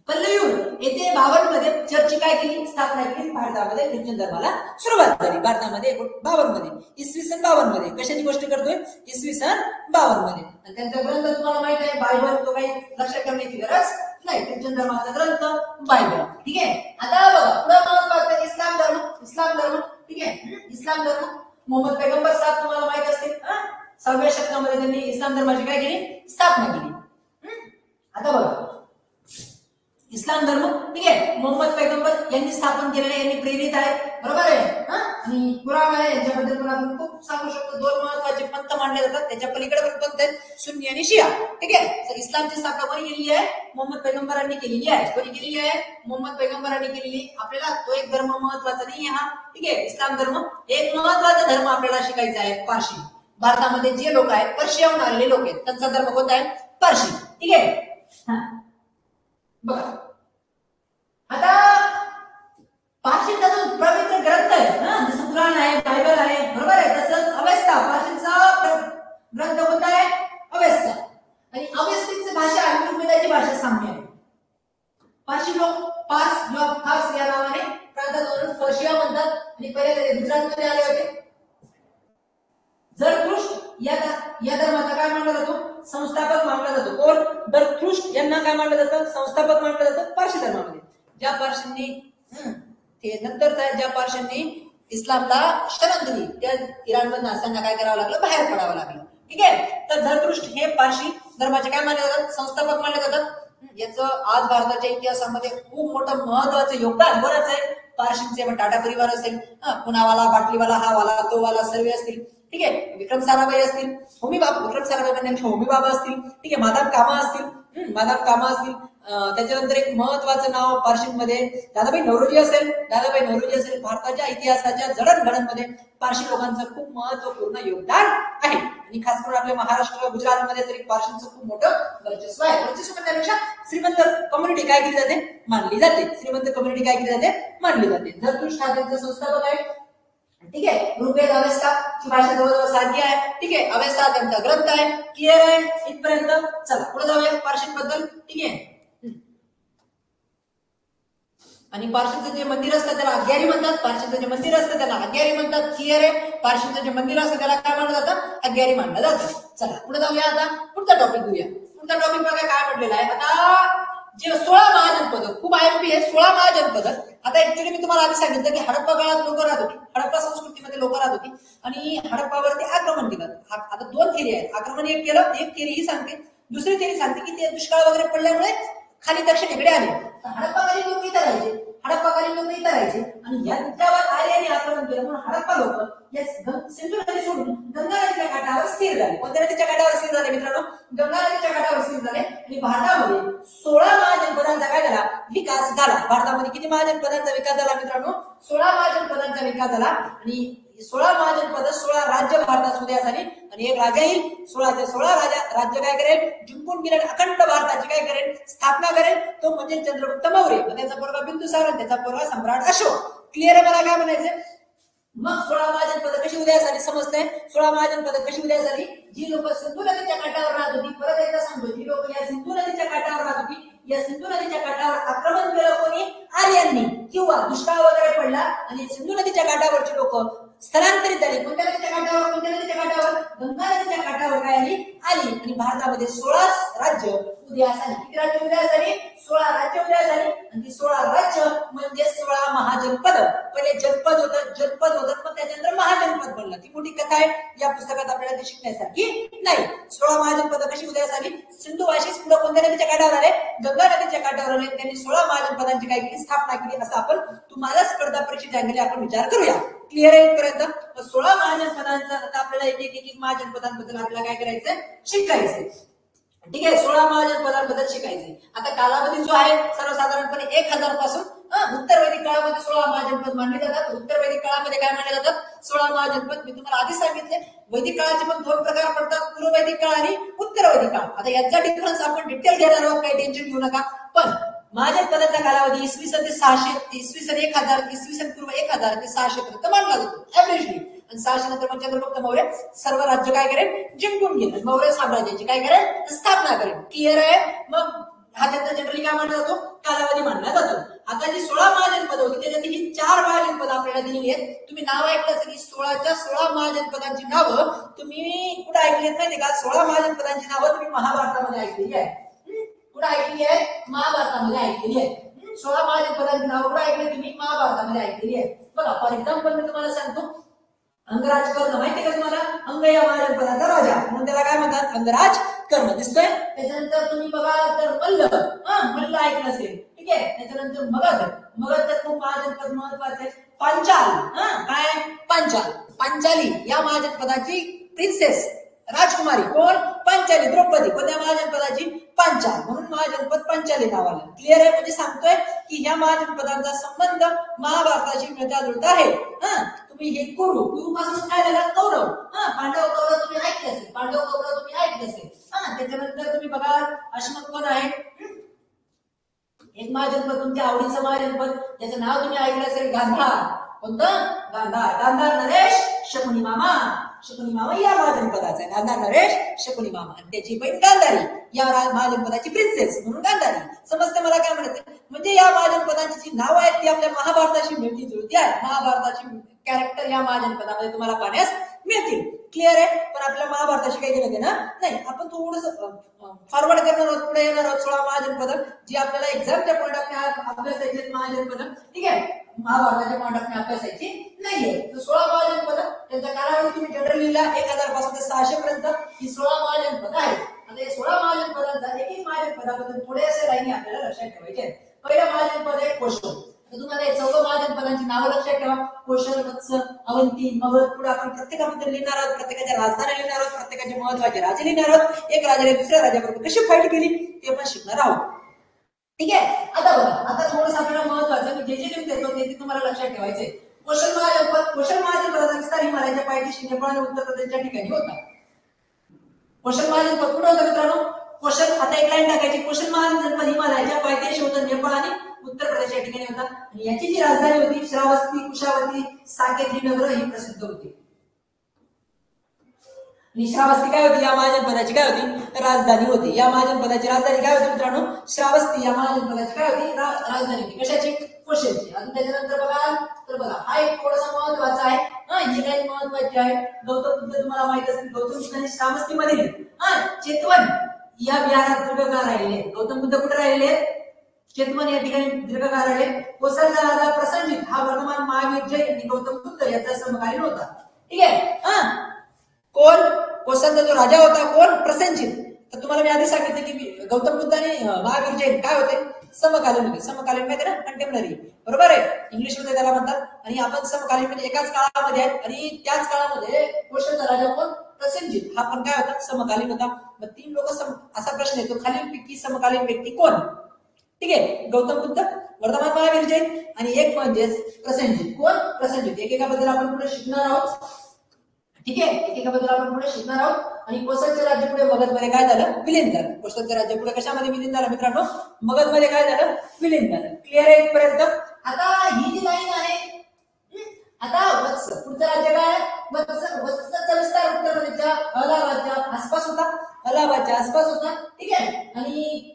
पल्लयूर येथे 52 मध्ये चर्चची काय केली? स्थापना केली. भारतामध्ये ख्रिश्चन धर्माला सुरुवात झाली. भारतामध्ये 52 मध्ये, इसवी सन 52 मध्ये. कशाची गोष्ट करतोय? इसवी सन 52 मध्ये. आणि त्यांचा ग्रंथ तुम्हाला माहित आहे बायबल. तो काही लक्षात ठेवण्याची गरज नाही. ख्रिश्चन धर्माचा ग्रंथ बायबल. ठीक आहे. आता बघा पुढे महत्वाचं इस्लाम धर्म. इस्लाम धर्म. ठीक आहे. इस्लाम धर्म मोहम्मद पैगंबर साहेब तुम्हाला माहित असतील. 6व्या शतकामध्ये त्यांनी इस्लाम धर्माची काय केली? स्थापना केली. आता बघा इस्लाम धर्म. ठीक आहे. मोहम्मद पैगंबर यांनी स्थापन केलेले, यांनी प्रेरित आहे. बरोबर आहे. आणि कुराण आहे. यांच्याबद्दल पण आपण खूप सांगू शकतो. 2 महत्वाचे पंथ मानले जातात. त्याच्या पलीकडे पण पंथ आहेत, सुन्नी आणि शिया. ठीक आहे. इस्लामची स्थापना कोणी केलेली आहे? मोहम्मद पैगंबरांनी केलेली आहे. कोणी केलेली आहे? मोहम्मद पैगंबरांनी केलेली. आपल्याला तो एक धर्म महत्वाचा नाही हा. ठीक आहे. इस्लाम धर्म एक महत्वाचा धर्म आपल्याला शिकायचा आहे. पारशी. भारतामध्ये जे लोक आहेत पर्शियाहून आलेले लोक आहेत त्यांचा धर्म कोणता आहे? पारशी. ठीक आहे. बघा आता पारशीचा जो पवित्र ग्रंथ आहे जसं कुराण आहे, बायबल आहे, बरोबर आहे, तसंच अवेस्ता पारशीचा ग्रंथ कोणता आहे? अवेस्ता. आणि अवेस्तीची भाषा आणि ऋग्वेदाची भाषा साम्य आहे. पारशी लोक पार्स किंवा फार्स या नावाने प्रांतातून पर्शिया म्हणतात. आणि पहिले ते गुजरातमध्ये आले होते. झरथुष्ट्र या धर्माचा काय मानला जातो? संस्थापक मानला जातो. कोण? झरथुष्ट्र यांना काय मानलं जातं? संस्थापक मानलं जातं पारशी धर्मामध्ये. ज्या पारशींनी ते नंतर ज्या पारशींनी इस्लामला शरण दिली त्या इराणमधून असताना काय करावं लागलं? बाहेर पडावं लागलं. ठीक आहे. तर झरथुष्ट्र हे पारशी धर्माचे काय मानले जातात? संस्थापक मानले जातात. याचं आज भारताच्या इतिहासामध्ये खूप मोठं महत्वाचं योगदान कोणाचं आहे? पारशींचे. टाटा परिवार असेल, पुनावाला, बाटलीवाला, हा वाला, तो वाला सर्व असतील. ठीक आहे. विक्रम साराभाई असतील, होमी बाबा, विक्रम साराभाई म्हणजे होमी बाबा असतील. ठीक आहे. माधव कामा असतील, बादाम कामा असतील, त्याच्यानंतर एक महत्वाचं नाव पारशींमध्ये दादाभाई नौरोजी असेल. दादाभाई नौरोजी असेल. भारताच्या इतिहासाच्या जडणघडणमध्ये पारशी लोकांचं खूप महत्वपूर्ण योगदान आहे आणि खास करून आपल्या महाराष्ट्र गुजरातमध्ये तरी पारशींचं खूप मोठं वर्चस्व आहे. वर्चस्व म्हणण्यापेक्षा श्रीमंत कम्युनिटी काय केली जाते मानली जाते. श्रीमंत कम्युनिटी काय केली जाते मानली जाते. झरतुष्ट हा त्यांचा संस्थापक आहे. ठीक आहे. ऋग्वेद अवेस्ता ची भाषा जवळजवळ सारखी आहे. ठीक आहे. अवेस्ता त्यांचा ग्रंथ आहे. क्लिअर आहे इथपर्यंत. चला पुढे जाऊया पारशींबद्दल. ठीक आहे. आणि पारशींचं जे मंदिर असतं त्याला अग्यारी म्हणतात. पारशींचं जे मंदिर असतं त्याला अग्यारी म्हणतात. क्लिअर आहे. पारशींचं जे मंदिर असतं त्याला काय मानलं जातं अग्यारी मानलं जातं. चला पुढे जाऊया. आता पुढचा टॉपिक घेऊया. पुढचा टॉपिक बघा काय म्हटलेला आहे. आता जे 16 महाजनपद खूप IMP आहे. 16 महाजनपद. आता ऍक्च्युली मी तुम्हाला आधी सांगितलं की हडप्पा काळात लोक राहत होती. हडप्पा संस्कृतीमध्ये लोक राहत होती आणि हडप्पावरती आक्रमण केलं. आता 2 थेरी आहेत. आक्रमण एक केलं. एक थेरी ही सांगते. दुसरी थेरी सांगते की ते दुष्काळ वगैरे पडल्यामुळे खाली दक्षिणेकडे आले. हडप्पाकालीन लोक इथं राहायचे. हडप्पाकालीन लोक इथं राहायचे आणि यांच्यावर आर्यांनी आक्रमण केलं म्हणून हडप्पा लोक या सिंधू नदी सोडून गंगा नदीच्या काठावर स्थिर झाले. कोणत्या नदीच्या काठावर स्थिर झाले मित्रांनो गंगा नदीच्या काठावर स्थिर झाले आणि भारतामध्ये 16 महाजनपदांचा काय झाला विकास झाला. भारतामध्ये किती महाजनपदांचा विकास झाला मित्रांनो 16 महाजनपदांचा विकास झाला आणि 16 महाजनपद 16 राज्य भारतात उदयास आली आणि एक राजा येईल. 16चे 16 राज्य काय करेल जिंकून गेले अखंड भारताची काय करेल स्थापना करेल. तो म्हणजे चंद्रगुप्त मौर्य. त्याचा पोरगा बिंदुसार आणि त्याचा पोरगा सम्राट अशोक. क्लिअर आहे. मला काय म्हणायचं मग 16 महाजनपद कशी उदयास आली समजते. 16 महाजनपद कशी उदयास आली. जी लोक सिंधू नदीच्या काठावर राहत होती. परत एकदा सांगतो जी लोक या सिंधू नदीच्या काठावर राहत होती या सिंधू नदीच्या काठावर आक्रमण केलं कोणी आर्यांनी किंवा दुष्काळ वगैरे पडला आणि सिंधू नदीच्या काठावरची लोक स्थलांतरित झाली. कोणत्या नदीच्या काठावर कोणत्या नदीच्या काठावर गंगा नदीच्या काठावर काय आली आणि भारतामध्ये 16 राज्य उदयास आली. किती राज्य उदयास आली 16 राज्य उदयास आली आणि ती 16 राज्य म्हणजे 16 महाजनपद. पहिले जनपद होतं मग त्याच्यानंतर महाजनपद बनलं. ती मोठी कथा आहे. या पुस्तकात आपल्याला ती शिकण्यासारखी नाही. 16 महाजनपद कशी उदयास आली सिंधू वाशीस पुढे कोणत्या नदीच्या काठावर आले गंगा नदीच्या काठावर आले. त्यांनी 16 महाजनपदांची काय केली स्थापना केली. असं आपण तुम्हाला स्पर्धा परीक्षेच्या अंगी आपण विचार करूया. क्लिअर आहे इथपर्यंत. 16 महाजनपदांचा आता आपल्याला एक महाजनपदांबद्दल आपल्याला काय करायचंय शिकायचंय. ठीक आहे. 16 महाजनपदांबद्दल शिकायचंय. आता कालावधी जो आहे सर्वसाधारणपणे 1000 पासून उत्तर वैदिक काळामध्ये 16 महाजनपद मानले जातात. उत्तर वैदिक काळामध्ये काय मानले जातात 16 महाजनपद. मी तुम्हाला आधी सांगितले वैदिक काळाचे पण 2 प्रकार पडतात पूर्व वैदिक काळ आणि उत्तर वैदिक काळ. आता याचा डिफरन्स आपण डिटेल घेणार आहोत. काही टेन्शन घेऊ नका. पण महाजनपदाचा कालावधी इसवी सन ते 600 इसवी सन 1000 इसवी सन पूर्व 1000 ते 600 पर्यंत मानला जातो ऍव्हरेजली. आणि 600 नंतर चंद्रगुप्त मौर्य सर्व राज्य काय करेल जिंकून घेईल. मौर्य साम्राज्याची काय करेल स्थापना करेल. क्लिअर आहे. मग हा त्यांचा जनरली काय मानला जातो कालावधी मानला जातो. आता जी 16 महाजनपद होती त्याच्यात ही 4 महाजनपद आपल्याला दिलेली आहेत. तुम्ही नाव ऐकलं असेल की 16च्या 16 महाजनपदांची नावं तुम्ही कुठे ऐकली आहेत माहिती का 16 महाजनपदांची नावं तुम्ही महाभारतामध्ये ऐकलेली आहे. कुठे ऐकलेली आहे महाभारतामध्ये ऐकलेली आहे. 16 महाजनपदांची नावं कुठे ऐकली तुम्ही महाभारतामध्ये ऐकलेली आहे. बघा फॉर एक्झाम्पल मी तुम्हाला सांगतो अंगराज कर्ण माहिती का तुम्हाला अंग या महाजनपदाचा राजा म्हणून त्याला काय म्हणतात अंगराज कर्ण दिसतोय. त्याच्यानंतर तुम्ही बघा तर मल्ल ऐकलं असेल. ठीक आहे. त्याच्यानंतर मगध तर खूप महाजनपद महत्वाचे. पांचाल काय पांचाली या महाजनपदाची प्रिन्सेस राजकुमारी कोण पांचाली द्रौपदी पण या महाजनपदाची पांचाल म्हणून महाजनपद पांचाली नाव आलं. क्लिअर आहे. म्हणजे सांगतोय की ह्या महाजनपदांचा संबंध महाभारताशी मिळता जुळता आहे. तुम्ही हे कुरु पासून काय झाला कौरव पांडव कौरव तुम्ही ऐकले असेल. त्याच्यानंतर तुम्ही बघा अश्मक कोण आहे एक महाजनपद तुमच्या आवडीचं महाजनपद ज्याचं नाव तुम्ही ऐकलं असेल गांधार. कोणतं गांधार नरेश शकुनी मामा या महाजनपदाचा आहे. गांधार नरेश शकुनी मामा आणि त्याची बहीण गांधारी या महाजनपदाची प्रिन्सेस म्हणून गांधारी. समजते मला काय म्हणायचं. म्हणजे या महाजनपदांची जी नाव आहेत ती आपल्या महाभारताशी मिळती जुळती आहे. महाभारताची कॅरेक्टर या महाजनपदामध्ये तुम्हाला पाहण्यास मिळतील. क्लिअर आहे. पण आपल्या महाभारताशी काही घेणं देणं नाही. आपण थोडस फॉरवर्ड करणार आहोत पुढे येणार आहोत 16 महाजनपद जी आपल्याला एक्झामच्या पॉईंट ऑफ अभ्यासायची महाजनपद. ठीक आहे. महाभारताच्या पॉईंट ऑफ अभ्यासायची नाहीये. 16 महाजनपद त्यांचा कालावधी तुम्ही जनरल लिहिला 1000 पासून ते 600 पर्यंत ही 16 महाजनपद आहेत. आता या 16 महाजनपदांचा एक महाजनपदाबद्दल थोडेसे लाईनी आपल्याला लक्षात ठेवायचे आहेत. पहिलं महाजनपद आहे कोशल. तर तुम्हाला हे 14 महाजनपदांची नावं लक्षात ठेवा. कोशल, वत्स, अवंती, मगध. पुढे आपण प्रत्येकाबद्दल लिहिणार आहोत, प्रत्येकाच्या राजधानी लिहिणार आहोत, प्रत्येकाचे महत्वाचे राजे लिहिणार आहोत, एक राजाने दुसऱ्या राजाबरोबर कशी फाईट केली ते पण शिकणार आहोत. ठीक आहे. आता बघा, आता थोडंसं आपल्याला महत्वाचं मी जे लिहून देतो ते तुम्हाला लक्षात ठेवायचे. कोशल महाजनपदाचा विस्तार हिमालयाच्या पायथ्याशी नेपाळ आणि उत्तर प्रदेशच्या ठिकाणी होता. कोशल महाजनपद कुठं होतं मित्रांनो? कोशल, आता एक लाईन टाकायची. कोशल महाजनपद हिमालयाच्या पायथ्याशी होतं, नेपाळ आणि उत्तर प्रदेशच्या ठिकाणी होता. आणि याची जी राजधानी होती श्रावस्ती, कुशावती, साकेत्री नगर ही प्रसिद्ध होती. श्रावस्ती काय होती? या महाजनपदाची काय होती? राजधानी होती. या महाजनपदाची राजधानी काय होती मित्रांनो? श्रावस्ती या महाजनपदाची काय होती? राजधानी होती. कशाची? कोशलची. अजून त्याच्यानंतर बघा, तर बघा हा एक थोडासा महत्वाचा आहे. ही लाईन महत्वाची आहे. गौतम बुद्ध तुम्हाला माहित असेल, गौतम बुद्धांनी श्रावस्ती मध्ये चेतवन या विहारात दीर्घकाळ राहिले. गौतम बुद्ध कुठे राहिले? चेतवन या ठिकाणी दीर्घकाळ राहिले. कोसलचा राजा प्रसंजित हा वर्तमान महावीर जैन आणि गौतम बुद्ध याचा समकालीन होता. ठीक आहे. कोण? कोसलचा जो राजा होता कोण? प्रसंजित. तर तुम्हाला मी आधी सांगितलं की गौतम बुद्ध आणि महावीर जैन काय होते? समकालीन होते. समकालीन माहिती ना? कंटेम्पररी. बरोबर आहे, इंग्लिश मध्ये त्याला म्हणतात. आणि आपण समकालीन म्हणजे एकाच काळामध्ये आहे. आणि त्याच काळामध्ये कोसलचा राजा कोण? प्रसंजित हा पण काय होता? समकालीन होता. मग 3 लोक असा प्रश्न येतो, खालीलपैकी समकालीन व्यक्ती कोण? ठीक आहे. गौतम बुद्ध, वर्तमान महावीर जैन आणि एक म्हणजे प्रसंजित. कोण? प्रसंजित. एकेकाबद्दल आपण पुढे शिकणार आहोत. ठीक आहे. एकेकाबद्दल आपण पुढे शिकणार आहोत. आणि कोसलचे राज्य पुढे मगधमध्ये काय झालं? विलीन झालं. कोसलचे राज्य पुढे कशामध्ये विलीन झालं मित्रांनो? मगधमध्ये काय झालं? विलीन झालं. क्लिअर आहे इथपर्यंत? आता ही जी लाईन आहे, आता वत्स, पुढचं राज्य काय? वत्सचा विस्तार उत्तर प्रदेशच्या अलाहाबादच्या आसपास होता. अलाहाबादच्या आसपास होता. ठीक आहे. आणि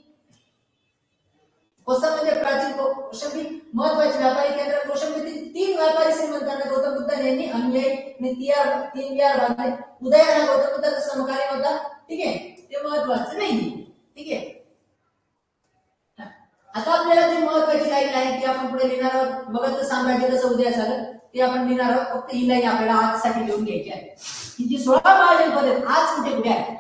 कोसल म्हणजे प्राचीन कौशंबी महत्वाचे व्यापारी केंद्र. कौशंबीतील 3 व्यापारी श्रीमंतांना गौतम बुद्ध यांनी अनुयायी 3 विहार बांधले. उदयन हा गौतम बुद्धाचा समकालीन होता. ठीक आहे. ते महत्वाचं नाही. ठीक आहे. आता आपल्याला जी महत्वाची लाईन आहे ती आपण पुढे लिहिणार आहोत. मगध साम्राज्य कसं उदय झालं ते आपण लिहिणार आहोत. फक्त ही लाईन आपल्याला आजसाठी लिहून घ्यायची आहे. ही जी 16 महाजनपद आहेत आज कुठे कुठे आहे?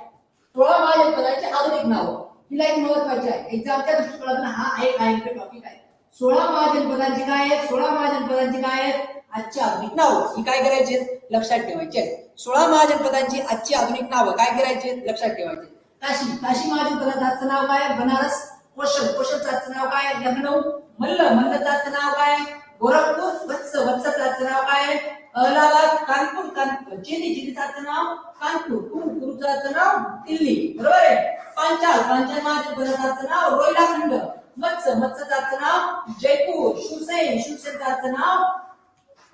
16 महाजनपदांचे आधुनिक नाव. ही लाईन महत्वाची आहे. एक्झामच्या दृष्टिकोनातून हा एक टॉपिक आहे. 16 महाजनपदांची काय आहेत? 16 महाजनपदांची काय आहेत? आजची आधुनिक नावं. ही काय करायची? लक्षात ठेवायची आहेत. 16 महाजनपदांची आजची आधुनिक नावं काय करायची? लक्षात ठेवायची. काशी महाजनपदाचं आजचं नाव काय? बनारस. कोशलचं आजचं नाव काय? लखनौ. मल्लचं आजचं नाव काय? गोरखपूर. वत्सचं आजचं नाव काय? अलाहाबाद. कानपूर. चिनीचं आजचं नाव कानपूर. कुरुचं आजचं नाव दिल्ली. बरोबर आहे. पांचाल महाजनपदाचं आजचं नाव रोहिलाखंड. मत्स्यचं आजचं नाव जयपूर. शिवसेनचं आजचं नाव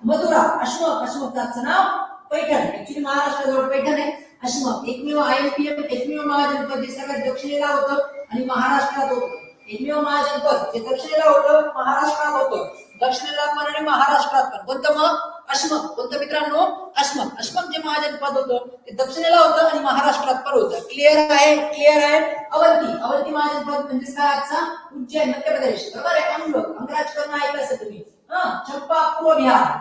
मथुरा. अशोकचं आजचं नाव पैठण. ऍक्च्युली महाराष्ट्राजवळ पैठण आहे. अशोक एकमेव IMPM एकमेव महाजनपद जे सगळ्यात दक्षिणेला होतं आणि महाराष्ट्रात होतं. एकमेव महाजनपद जे दक्षिणेला होतं महाराष्ट्रात होतं. दक्षिणेला पण आणि महाराष्ट्रात पण. कोणतं मग? अशमक. कोणतं मित्रांनो? अशमक जे महाजनपद होतं ते दक्षिणेला होतं आणि महाराष्ट्रात पण होतं. क्लिअर आहे? क्लिअर आहे. अवंती महाजनपद म्हणजे काय? आजचा उज्जैन मध्य प्रदेश. बरोबर आहे. अंगराजकरण ऐकलं असेल तुम्ही. चंपा पूर्व बिहार.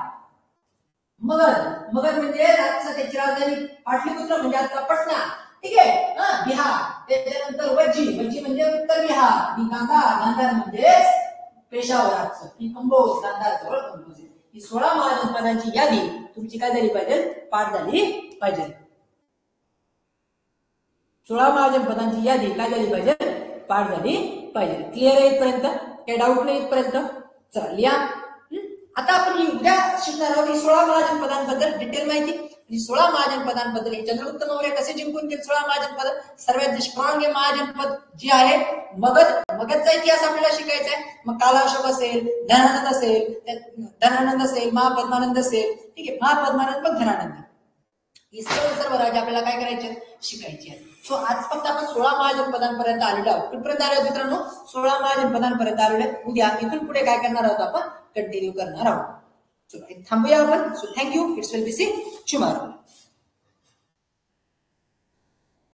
मगध म्हणजे आजचा त्याची राजधानी पाटलिपुत्र म्हणजे आजचा पटना. ठीक आहे. बिहार. त्याच्यानंतर वज्जी म्हणजे उत्तर बिहार. आणि गांधार म्हणजे पेशावर आजचं की कंबोज. गांधार जवळ कंबोज. ही 16 महाजनपदांची यादी तुमची काय झाली पाहिजे? पाठ झाली पाहिजे. 16 महाजनपदांची यादी काय झाली पाहिजे? पाठ झाली पाहिजे. क्लिअर आहे इथपर्यंत? काही डाऊट नाही इथपर्यंत? चला लिहा. आता आपण उद्या शिकणार आहोत ही 16 महाजनपदांबद्दल डिटेल माहिती. 16 महाजनपदांबद्दल चंद्रगुप्त मौर्य कसे जिंकून घेतले 16 महाजनपद. सर्वात स्ट्रॉंग महाजनपद जे आहे मगधचा इतिहास आपल्याला शिकायचा आहे. मग कालाशोक असेल, धनानंद असेल, महापद्मानंद असेल. ठीक आहे. महापद्मानंद मग धनानंद ही सर्व राजे आपल्याला काय करायचे? शिकायचे आहेत. सो आज फक्त आपण 16 महाजनपदांपर्यंत आलेलो आहोत. कुठपर्यंत आलो आहोत मित्रांनो? 16 महाजनपदांपर्यंत आलेलो. उद्या इथून पुढे काय करणार आहोत? आपण कंटिन्यू करणार आहोत. थांबूया आपण. So thank you. It's will be see tomorrow.